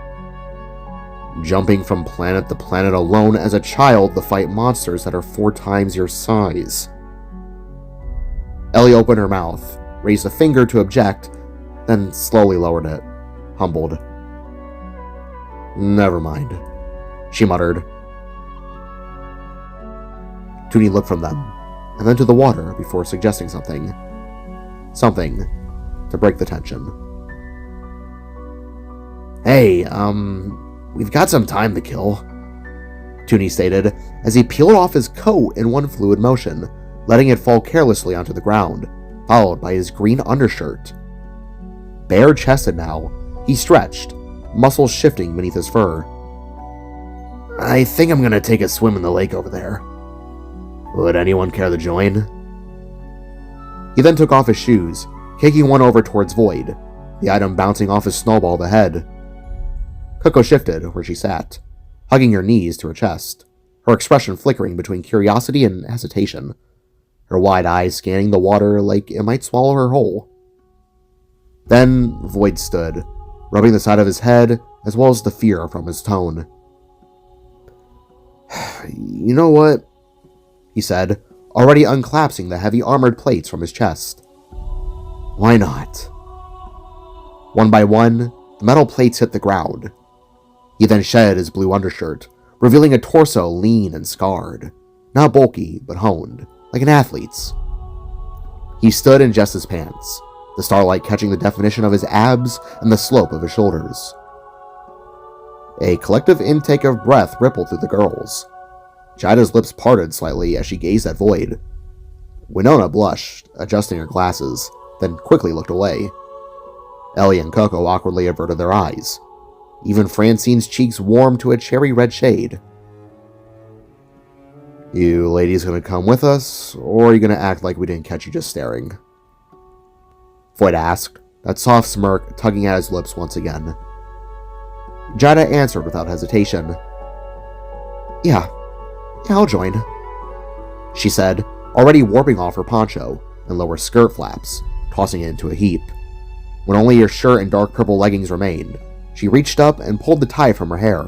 Jumping from planet to planet alone as a child to fight monsters that are 4 times your size. Ellie opened her mouth, raised a finger to object, then slowly lowered it, humbled. Never mind, she muttered. Toonie looked from them, and then to the water before suggesting something. Something to break the tension. Hey, we've got some time to kill, Toonie stated as he peeled off his coat in one fluid motion, letting it fall carelessly onto the ground, followed by his green undershirt. Bare-chested now, he stretched, muscles shifting beneath his fur. I think I'm gonna take a swim in the lake over there. Would anyone care to join? He then took off his shoes, kicking one over towards Voyd, the item bouncing off his snowball the head. Coco shifted where she sat, hugging her knees to her chest, her expression flickering between curiosity and hesitation, her wide eyes scanning the water like it might swallow her whole. Then Voyd stood, rubbing the side of his head as well as the fear from his tone. You know what? He said, already unclasping the heavy armored plates from his chest. Why not? One by one, the metal plates hit the ground. He then shed his blue undershirt, revealing a torso lean and scarred, not bulky, but honed, like an athlete's. He stood in just his pants, the starlight catching the definition of his abs and the slope of his shoulders. A collective intake of breath rippled through the girls. Jaida's lips parted slightly as she gazed at Voyd. Winona blushed, adjusting her glasses, then quickly looked away. Ellie and Coco awkwardly averted their eyes. Even Francine's cheeks warmed to a cherry red shade. You ladies gonna come with us, or are you gonna act like we didn't catch you just staring? Voyd asked, that soft smirk tugging at his lips once again. Jaida answered without hesitation. Yeah, I'll join, she said, already warping off her poncho and lower skirt flaps, tossing it into a heap. When only her shirt and dark purple leggings remained, she reached up and pulled the tie from her hair.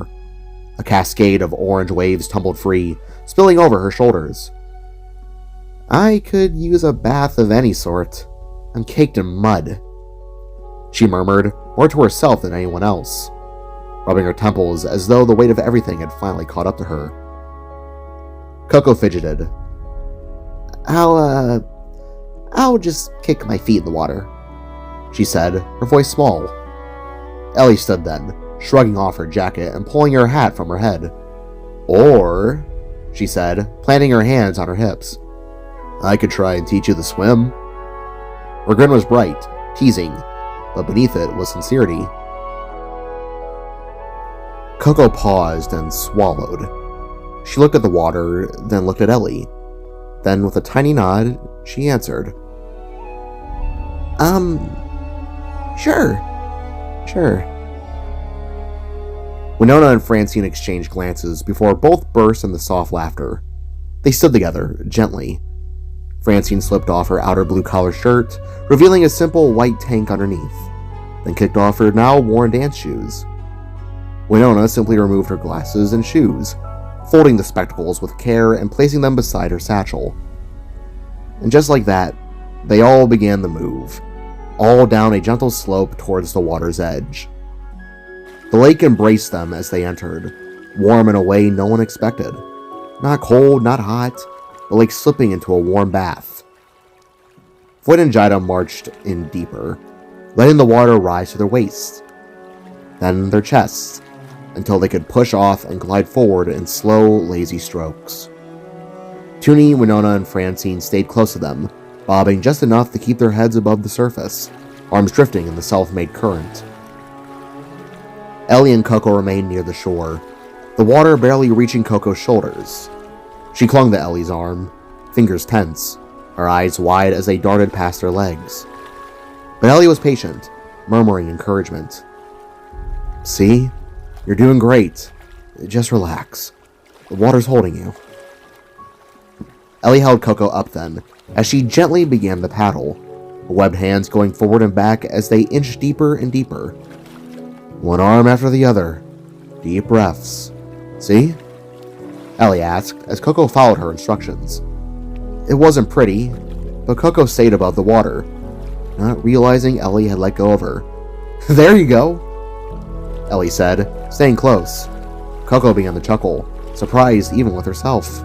A cascade of orange waves tumbled free, spilling over her shoulders. I could use a bath of any sort. I'm caked in mud, she murmured, more to herself than anyone else, rubbing her temples as though the weight of everything had finally caught up to her. Coco fidgeted. I'll just kick my feet in the water, she said, her voice small. Ellie stood then, shrugging off her jacket and pulling her hat from her head. Or, she said, planting her hands on her hips, I could try and teach you to swim. Her grin was bright, teasing, but beneath it was sincerity. Coco paused and swallowed. She looked at the water, then looked at Ellie. Then, with a tiny nod, she answered. Sure. Winona and Francine exchanged glances before both burst into soft laughter. They stood together, gently. Francine slipped off her outer blue-collar shirt, revealing a simple white tank underneath, then kicked off her now-worn dance shoes. Winona simply removed her glasses and shoes, folding the spectacles with care and placing them beside her satchel. And just like that, they all began the move, all down a gentle slope towards the water's edge. The The lake embraced them as they entered, warm in a way no one expected. Not cold, not hot, but like slipping into a warm bath. Voyd and Jaida marched in deeper, letting the water rise to their waists, then their chests, until they could push off and glide forward in slow, lazy strokes. Toonie, Winona, and Francine stayed close to them, bobbing just enough to keep their heads above the surface, arms drifting in the self-made current. Ellie and Coco remained near the shore, the water barely reaching Coco's shoulders. She clung to Ellie's arm, fingers tense, her eyes wide as they darted past her legs. But Ellie was patient, murmuring encouragement. "See? You're doing great. Just relax. The water's holding you." Ellie held Coco up then, as she gently began to paddle, her webbed hands going forward and back as they inched deeper and deeper. One arm after the other. Deep breaths. "See?" Ellie asked, as Coco followed her instructions. It wasn't pretty, but Coco stayed above the water, not realizing Ellie had let go of her. "There you go," Ellie said, staying close. Coco began to chuckle, surprised even with herself.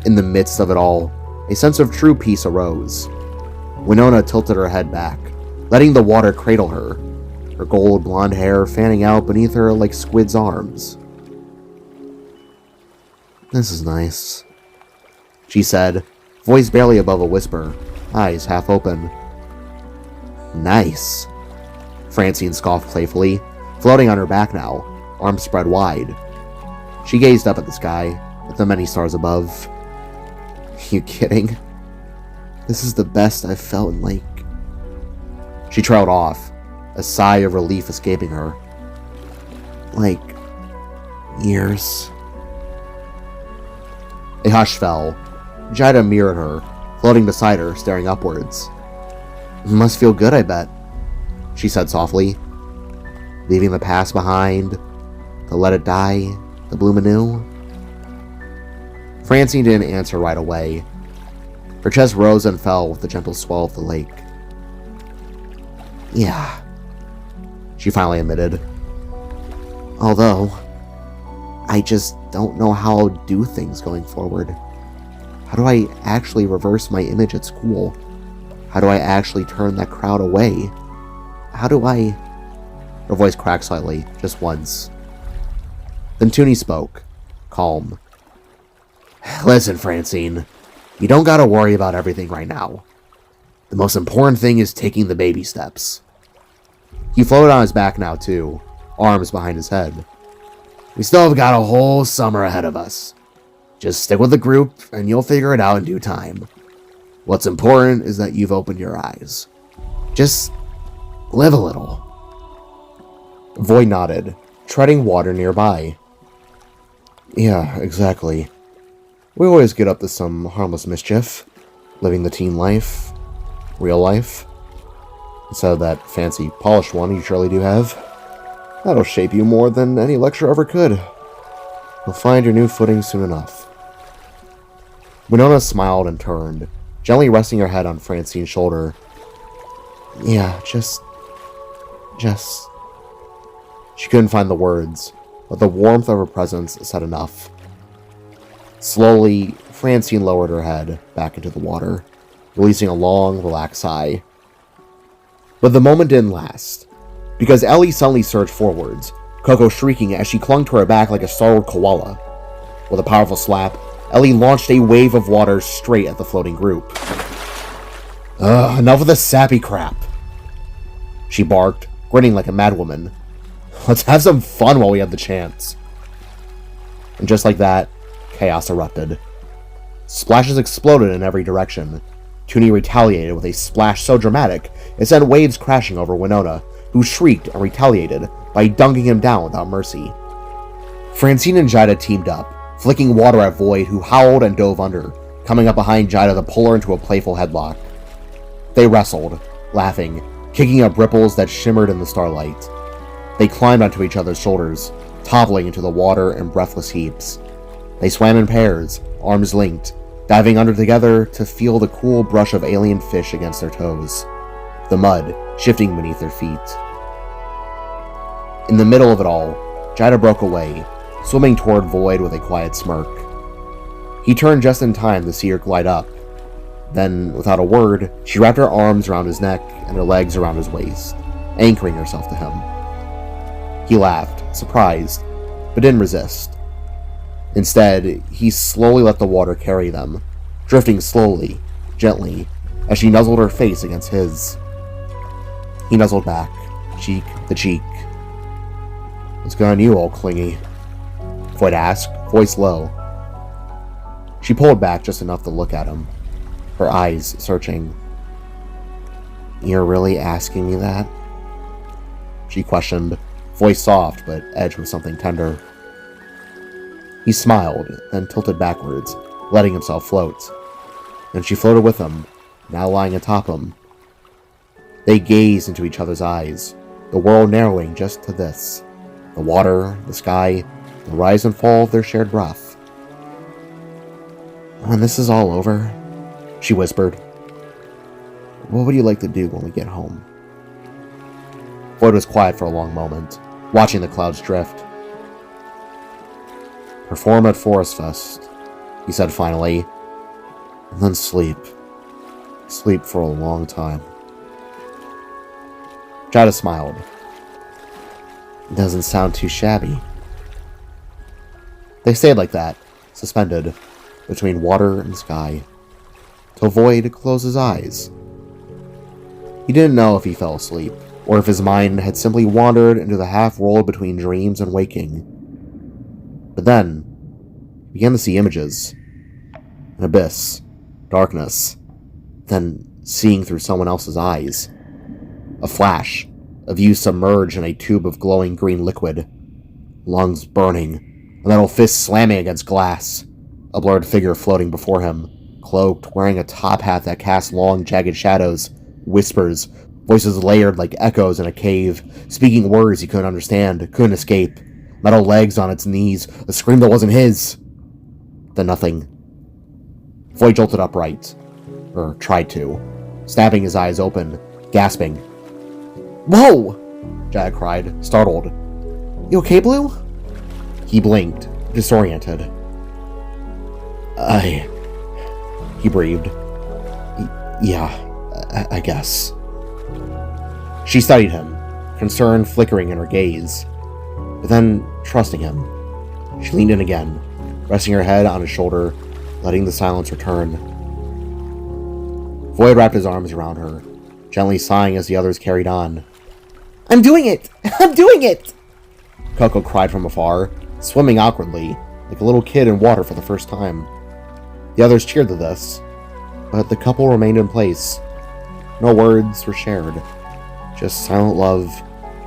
In the midst of it all, a sense of true peace arose. Winona tilted her head back, letting the water cradle her, her gold blonde hair fanning out beneath her like squid's arms. "This is nice," she said, voice barely above a whisper, eyes half open. "Nice," Francine scoffed playfully, floating on her back now, arms spread wide. She gazed up at the sky, at the many stars above. "You kidding? This is the best I've felt in like..." She trailed off, a sigh of relief escaping her. "Like... years." A hush fell. Jaida mirrored her, floating beside her, staring upwards. "Must feel good, I bet," she said softly. "Leaving the past behind, to let it die, to bloom anew." Francine didn't answer right away. Her chest rose and fell with the gentle swell of the lake. "Yeah," she finally admitted. "Although, I just don't know how I'll do things going forward. How do I actually reverse my image at school? How do I actually turn that crowd away? How do I..." Her voice cracked slightly, just once. Then Toonie spoke, calm. "Listen, Francine, you don't gotta worry about everything right now. The most important thing is taking the baby steps." He floated on his back now too, arms behind his head. "We still have got a whole summer ahead of us. Just stick with the group, and you'll figure it out in due time. What's important is that you've opened your eyes. Just live a little." Voyd nodded, treading water nearby. "Yeah, exactly. We always get up to some harmless mischief, living the teen life, real life, instead of that fancy, polished one you surely do have. That'll shape you more than any lecture ever could. You'll find your new footing soon enough." Winona smiled and turned, gently resting her head on Francine's shoulder. "Yeah, just... She couldn't find the words, but the warmth of her presence said enough. Slowly, Francine lowered her head back into the water, releasing a long, relaxed sigh. But the moment didn't last, because Ellie suddenly surged forwards, Coco shrieking as she clung to her back like a startled koala. With a powerful slap, Ellie launched a wave of water straight at the floating group. Enough of this sappy crap," she barked, grinning like a madwoman. "Let's have some fun while we have the chance." And just like that, chaos erupted. Splashes exploded in every direction. Toonie retaliated with a splash so dramatic it sent waves crashing over Winona, who shrieked and retaliated by dunking him down without mercy. Francine and Jaida teamed up, flicking water at Voyd, who howled and dove under, coming up behind Jaida to pull her into a playful headlock. They wrestled, laughing, kicking up ripples that shimmered in the starlight. They climbed onto each other's shoulders, toppling into the water in breathless heaps. They swam in pairs, arms linked, diving under together to feel the cool brush of alien fish against their toes, the mud shifting beneath their feet. In the middle of it all, Jaida broke away, swimming toward Voyd with a quiet smirk. He turned just in time to see her glide up. Then, without a word, she wrapped her arms around his neck and her legs around his waist, anchoring herself to him. He laughed, surprised, but didn't resist. Instead, he slowly let the water carry them, drifting slowly, gently, as she nuzzled her face against his. He nuzzled back, cheek to cheek. "What's going on you, all clingy?" Voyd asked, voice low. She pulled back just enough to look at him, her eyes searching. "You're really asking me that?" she questioned, voice soft but edged with something tender. He smiled, then tilted backwards, letting himself float. And she floated with him, now lying atop him. They gazed into each other's eyes, the world narrowing just to this: the water, the sky, the rise and fall of their shared breath. "When this is all over," she whispered, "what would you like to do when we get home?" Voyd was quiet for a long moment, watching the clouds drift. "Perform at Forest Fest," he said finally, "and then sleep. Sleep for a long time." Jaida smiled. "Doesn't sound too shabby." They stayed like that, suspended, between water and sky, till Voyd closed his eyes. He didn't know if he fell asleep, or if his mind had simply wandered into the half-world between dreams and waking. But then, he began to see images. An abyss, darkness, then seeing through someone else's eyes. A flash, of you submerged in a tube of glowing green liquid. Lungs burning, a metal fist slamming against glass. A blurred figure floating before him, cloaked, wearing a top hat that cast long, jagged shadows. Whispers, voices layered like echoes in a cave, speaking words he couldn't understand, couldn't escape. Metal legs on its knees, a scream that wasn't his. Then nothing. Voyd jolted upright, or tried to, snapping his eyes open, gasping. "Whoa!" Jaida cried, startled. "You okay, Blue?" He blinked, disoriented. He breathed. Yeah, I guess." She studied him, concern flickering in her gaze, but then trusting him. She leaned in again, resting her head on his shoulder, letting the silence return. Voyd wrapped his arms around her, gently sighing as the others carried on. "I'm doing it! I'm doing it!" Coco cried from afar, swimming awkwardly, like a little kid in water for the first time. The others cheered to this, but the couple remained in place. No words were shared, just silent love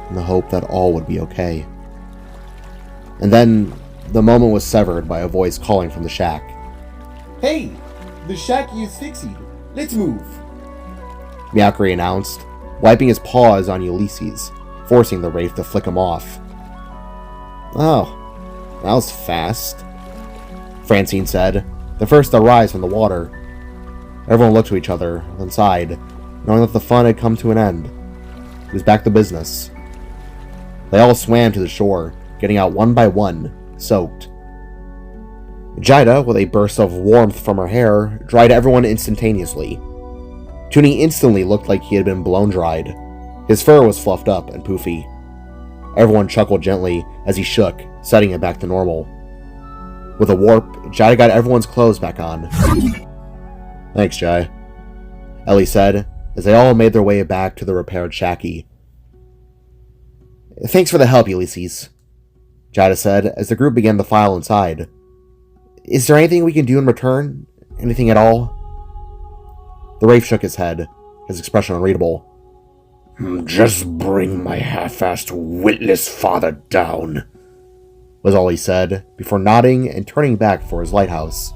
and the hope that all would be okay. And then, the moment was severed by a voice calling from the shack. "Hey, the shacky is fixed. Let's move." Miakri announced, wiping his paws on Ulysses, forcing the wraith to flick him off. "Oh, that was fast," Francine said, the first to rise from the water. Everyone looked to each other, then sighed, knowing that the fun had come to an end. It was back to business. They all swam to the shore, getting out one by one, soaked. Jaida, with a burst of warmth from her hair, dried everyone instantaneously. Toonie instantly looked like he had been blown dried. His fur was fluffed up and poofy. Everyone chuckled gently as he shook, setting it back to normal. With a warp, Jaida got everyone's clothes back on. "Thanks, Jai," Ellie said, as they all made their way back to the repaired shacky. "Thanks for the help, Ulysses," Jaida said, as the group began to file inside. "Is there anything we can do in return? Anything at all?" The wraith shook his head, his expression unreadable. "Just bring my half-assed, witless father down," was all he said, before nodding and turning back for his lighthouse.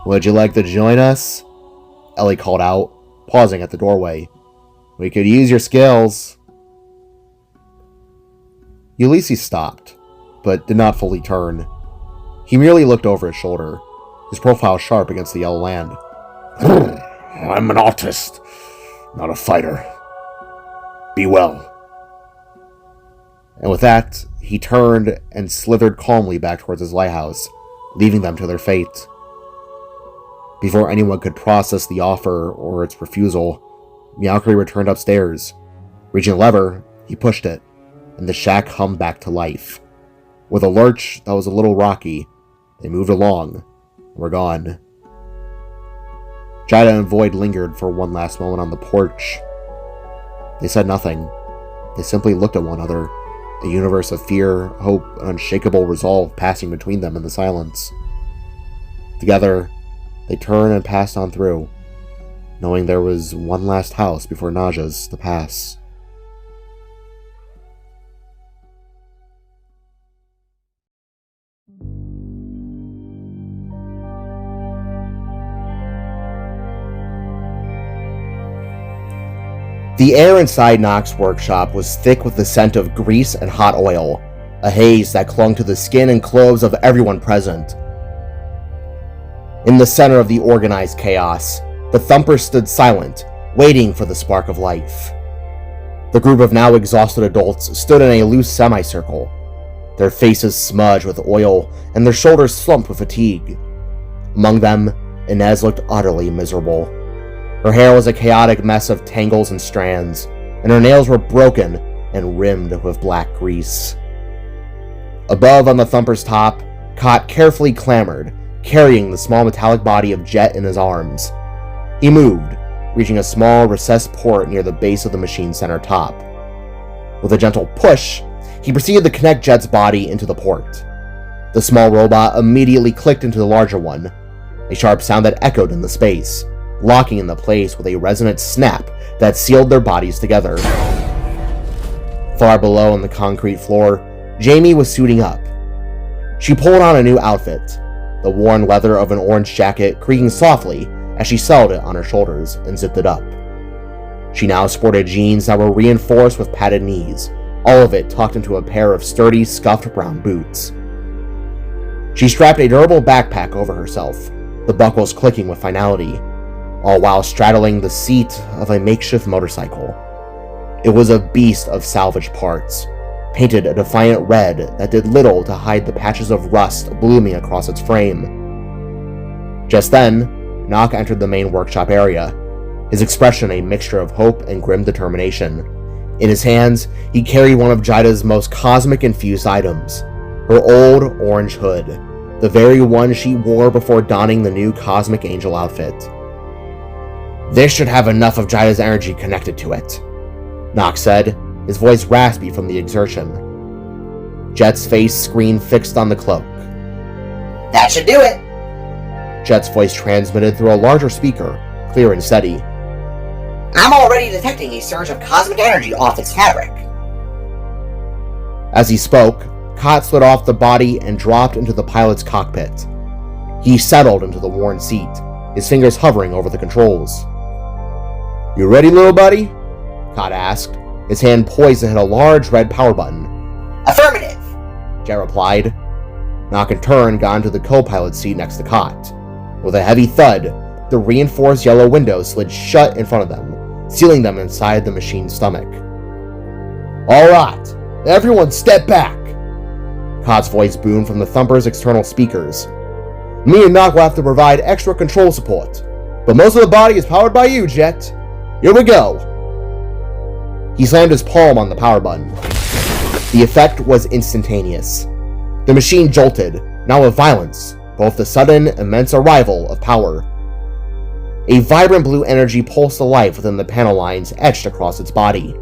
"Would you like to join us?" Ellie called out, pausing at the doorway. "We could use your skills." Ulysses stopped, but did not fully turn. He merely looked over his shoulder, his profile sharp against the yellow land. "I'm an artist, not a fighter. Be well." And with that, he turned and slithered calmly back towards his lighthouse, leaving them to their fate. Before anyone could process the offer or its refusal, Meowcry returned upstairs. Reaching a lever, he pushed it, and the shack hummed back to life. With a lurch that was a little rocky, they moved along and were gone. Jaida and Voyd lingered for one last moment on the porch. They said nothing. They simply looked at one another, a universe of fear, hope, and unshakable resolve passing between them in the silence. Together, they turned and passed on through, knowing there was one last house before Naja's to pass. The air inside Nox's workshop was thick with the scent of grease and hot oil, a haze that clung to the skin and clothes of everyone present. In the center of the organized chaos, the Thumpers stood silent, waiting for the spark of life. The group of now exhausted adults stood in a loose semicircle, their faces smudged with oil and their shoulders slumped with fatigue. Among them, Inez looked utterly miserable. Her hair was a chaotic mess of tangles and strands, and her nails were broken and rimmed with black grease. Above on the Thumper's top, Kot carefully clambered, carrying the small metallic body of Jet in his arms. He moved, reaching a small recessed port near the base of the machine's center top. With a gentle push, he proceeded to connect Jet's body into the port. The small robot immediately clicked into the larger one, a sharp sound that echoed in the space, locking into place with a resonant snap that sealed their bodies together. Far below on the concrete floor, Jamie was suiting up. She pulled on a new outfit, the worn leather of an orange jacket creaking softly as she settled it on her shoulders and zipped it up. She now sported jeans that were reinforced with padded knees, all of it tucked into a pair of sturdy, scuffed brown boots. She strapped a durable backpack over herself, the buckles clicking with finality, all while straddling the seat of a makeshift motorcycle. It was a beast of salvaged parts, painted a defiant red that did little to hide the patches of rust blooming across its frame. Just then, Nock entered the main workshop area, his expression a mixture of hope and grim determination. In his hands, he carried one of Jaida's most cosmic-infused items, her old orange hood, the very one she wore before donning the new Cosmic Angel outfit. "This should have enough of Jaida's energy connected to it," Nock said, his voice raspy from the exertion. Jet's face screen fixed on the cloak. That should do it. Jet's voice transmitted through a larger speaker, clear and steady. I'm already detecting a surge of cosmic energy off its fabric. As he spoke, Kot slid off the body and dropped into the pilot's cockpit. He settled into the worn seat, his fingers hovering over the controls. "You ready, little buddy?" Kot asked, his hand poised to hit a large red power button. Affirmative, Jet replied. Nock in turn got into the co-pilot's seat next to Kot. With a heavy thud, the reinforced yellow windows slid shut in front of them, sealing them inside the machine's stomach. "All right, everyone step back!" Kot's voice boomed from the Thumper's external speakers. "Me and Nock will have to provide extra control support, but most of the body is powered by you, Jet. Here we go!" He slammed his palm on the power button. The effect was instantaneous. The machine jolted, now with violence, both the sudden, immense arrival of power. A vibrant blue energy pulsed to life within the panel lines etched across its body.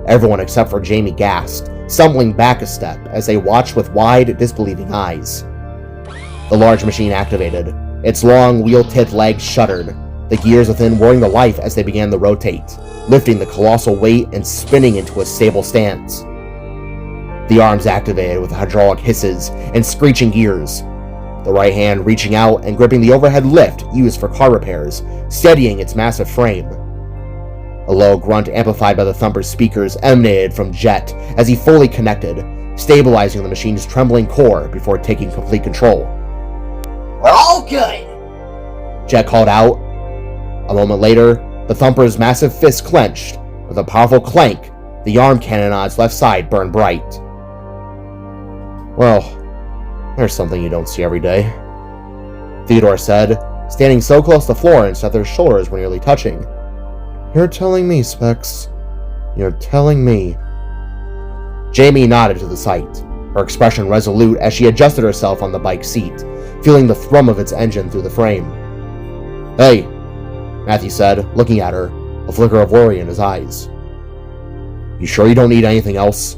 Everyone except for Jamie gasped, stumbling back a step as they watched with wide, disbelieving eyes. The large machine activated. Its long, wheel-tipped legs shuddered, the gears within whirring to life as they began to rotate, lifting the colossal weight and spinning into a stable stance. The arms activated with hydraulic hisses and screeching gears, the right hand reaching out and gripping the overhead lift used for car repairs, steadying its massive frame. A low grunt amplified by the Thumper's speakers emanated from Jet as he fully connected, stabilizing the machine's trembling core before taking complete control. We're all good, Jet called out. A moment later, the Thumper's massive fist clenched. With a powerful clank, The arm cannon on its left side burned bright. "Well, there's something you don't see every day," Theodore said, standing so close to Florence that their shoulders were nearly touching. "You're telling me, Specs. You're telling me." Jamie nodded to the sight, her expression resolute as she adjusted herself on the bike seat, feeling the thrum of its engine through the frame. "Hey," Matthew said, looking at her, a flicker of worry in his eyes. "You sure you don't need anything else?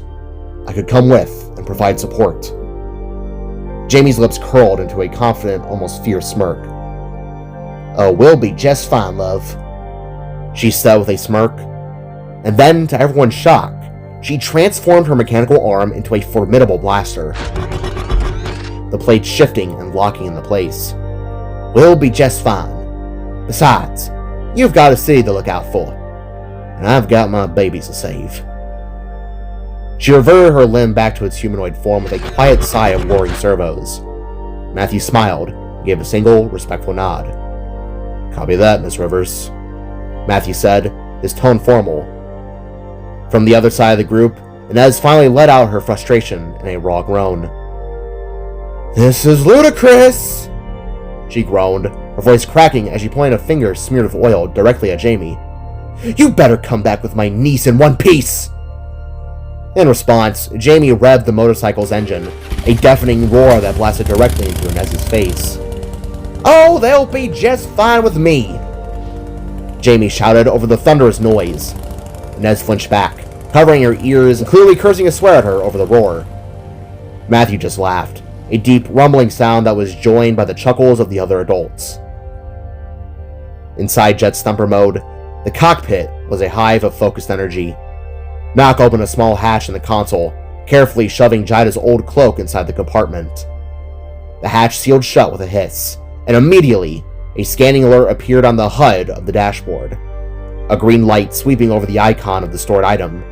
I could come with and provide support." Jamie's lips curled into a confident, almost fierce smirk. "Oh, we'll be just fine, love," she said with a smirk. And then, to everyone's shock, she transformed her mechanical arm into a formidable blaster, the blade shifting and locking into place. "We'll be just fine. Besides, you've got a city to look out for, and I've got my babies to save." She reverted her limb back to its humanoid form with a quiet sigh of whirring servos. Matthew smiled and gave a single, respectful nod. "Copy that, Miss Rivers," Matthew said, his tone formal. From the other side of the group, Inez finally let out her frustration in a raw groan. "This is ludicrous!" she groaned, her voice cracking as she pointed a finger smeared with oil directly at Jamie. "You better come back with my niece in one piece!" In response, Jamie revved the motorcycle's engine, a deafening roar that blasted directly into Inez's face. "Oh, they'll be just fine with me!" Jamie shouted over the thunderous noise. Inez flinched back, covering her ears and clearly cursing a swear at her over the roar. Matthew just laughed, a deep rumbling sound that was joined by the chuckles of the other adults. Inside Jet's thumper mode, the cockpit was a hive of focused energy. Knock opened a small hatch in the console, carefully shoving Jaida's old cloak inside the compartment. The hatch sealed shut with a hiss, and immediately, a scanning alert appeared on the HUD of the dashboard, a green light sweeping over the icon of the stored item.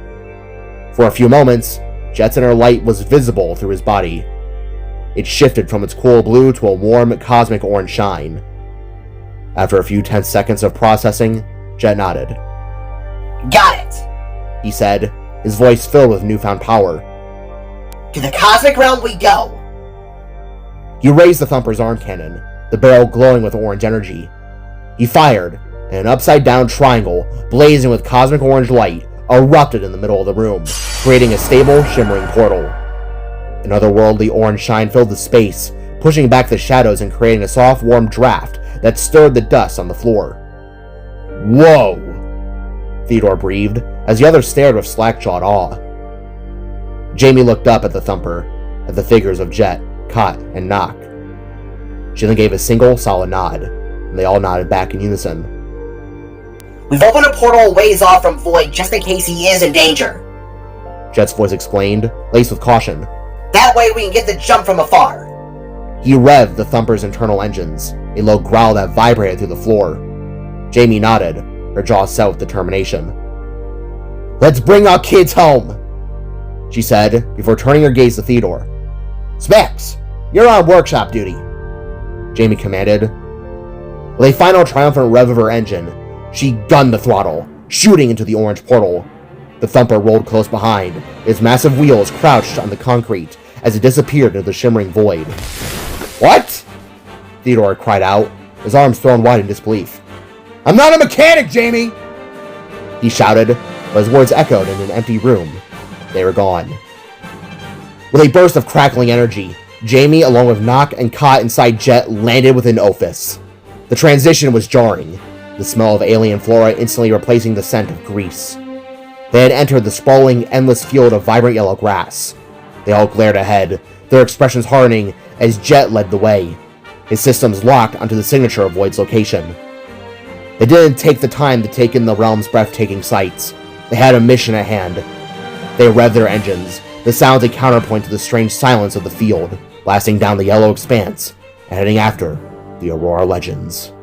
For a few moments, Jet's inner light was visible through his body. It shifted from its cool blue to a warm, cosmic orange shine. After a few tense seconds of processing, Jet nodded. "Got it!" he said, his voice filled with newfound power. "To the cosmic realm we go!" He raised the thumper's arm cannon, the barrel glowing with orange energy. He fired, and an upside-down triangle, blazing with cosmic orange light, erupted in the middle of the room, creating a stable, shimmering portal. An otherworldly orange shine filled the space, pushing back the shadows and creating a soft, warm draft that stirred the dust on the floor. "Whoa!" Theodore breathed, as the others stared with slack-jawed awe. Jamie looked up at the thumper, at the figures of Jet, Kot, and Knock. She then gave a single, solid nod, and they all nodded back in unison. "We've opened a portal a ways off from Voyd just in case he is in danger," Jet's voice explained, laced with caution. "That way we can get the jump from afar." He revved the thumper's internal engines, a low growl that vibrated through the floor. Jamie nodded, her jaw set with determination. "Let's bring our kids home," she said, before turning her gaze to Theodore. "Specs, you're on workshop duty," Jamie commanded. With a final triumphant rev of her engine, she gunned the throttle, shooting into the orange portal. The thumper rolled close behind, its massive wheels crouched on the concrete as it disappeared into the shimmering void. "What?" Theodore cried out, his arms thrown wide in disbelief. "I'm not a mechanic, Jamie!" he shouted, but his words echoed in an empty room. They were gone. With a burst of crackling energy, Jamie, along with Knock and Kot inside Jet, landed within Ophis. The transition was jarring, the smell of alien flora instantly replacing the scent of grease. They had entered the sprawling, endless field of vibrant yellow grass. They all glared ahead, their expressions hardening as Jet led the way, his systems locked onto the signature of Voyd's location. They didn't take the time to take in the realm's breathtaking sights. They had a mission at hand. They revved their engines, the sounds a counterpoint to the strange silence of the field, blasting down the yellow expanse and heading after the Aurora Legends.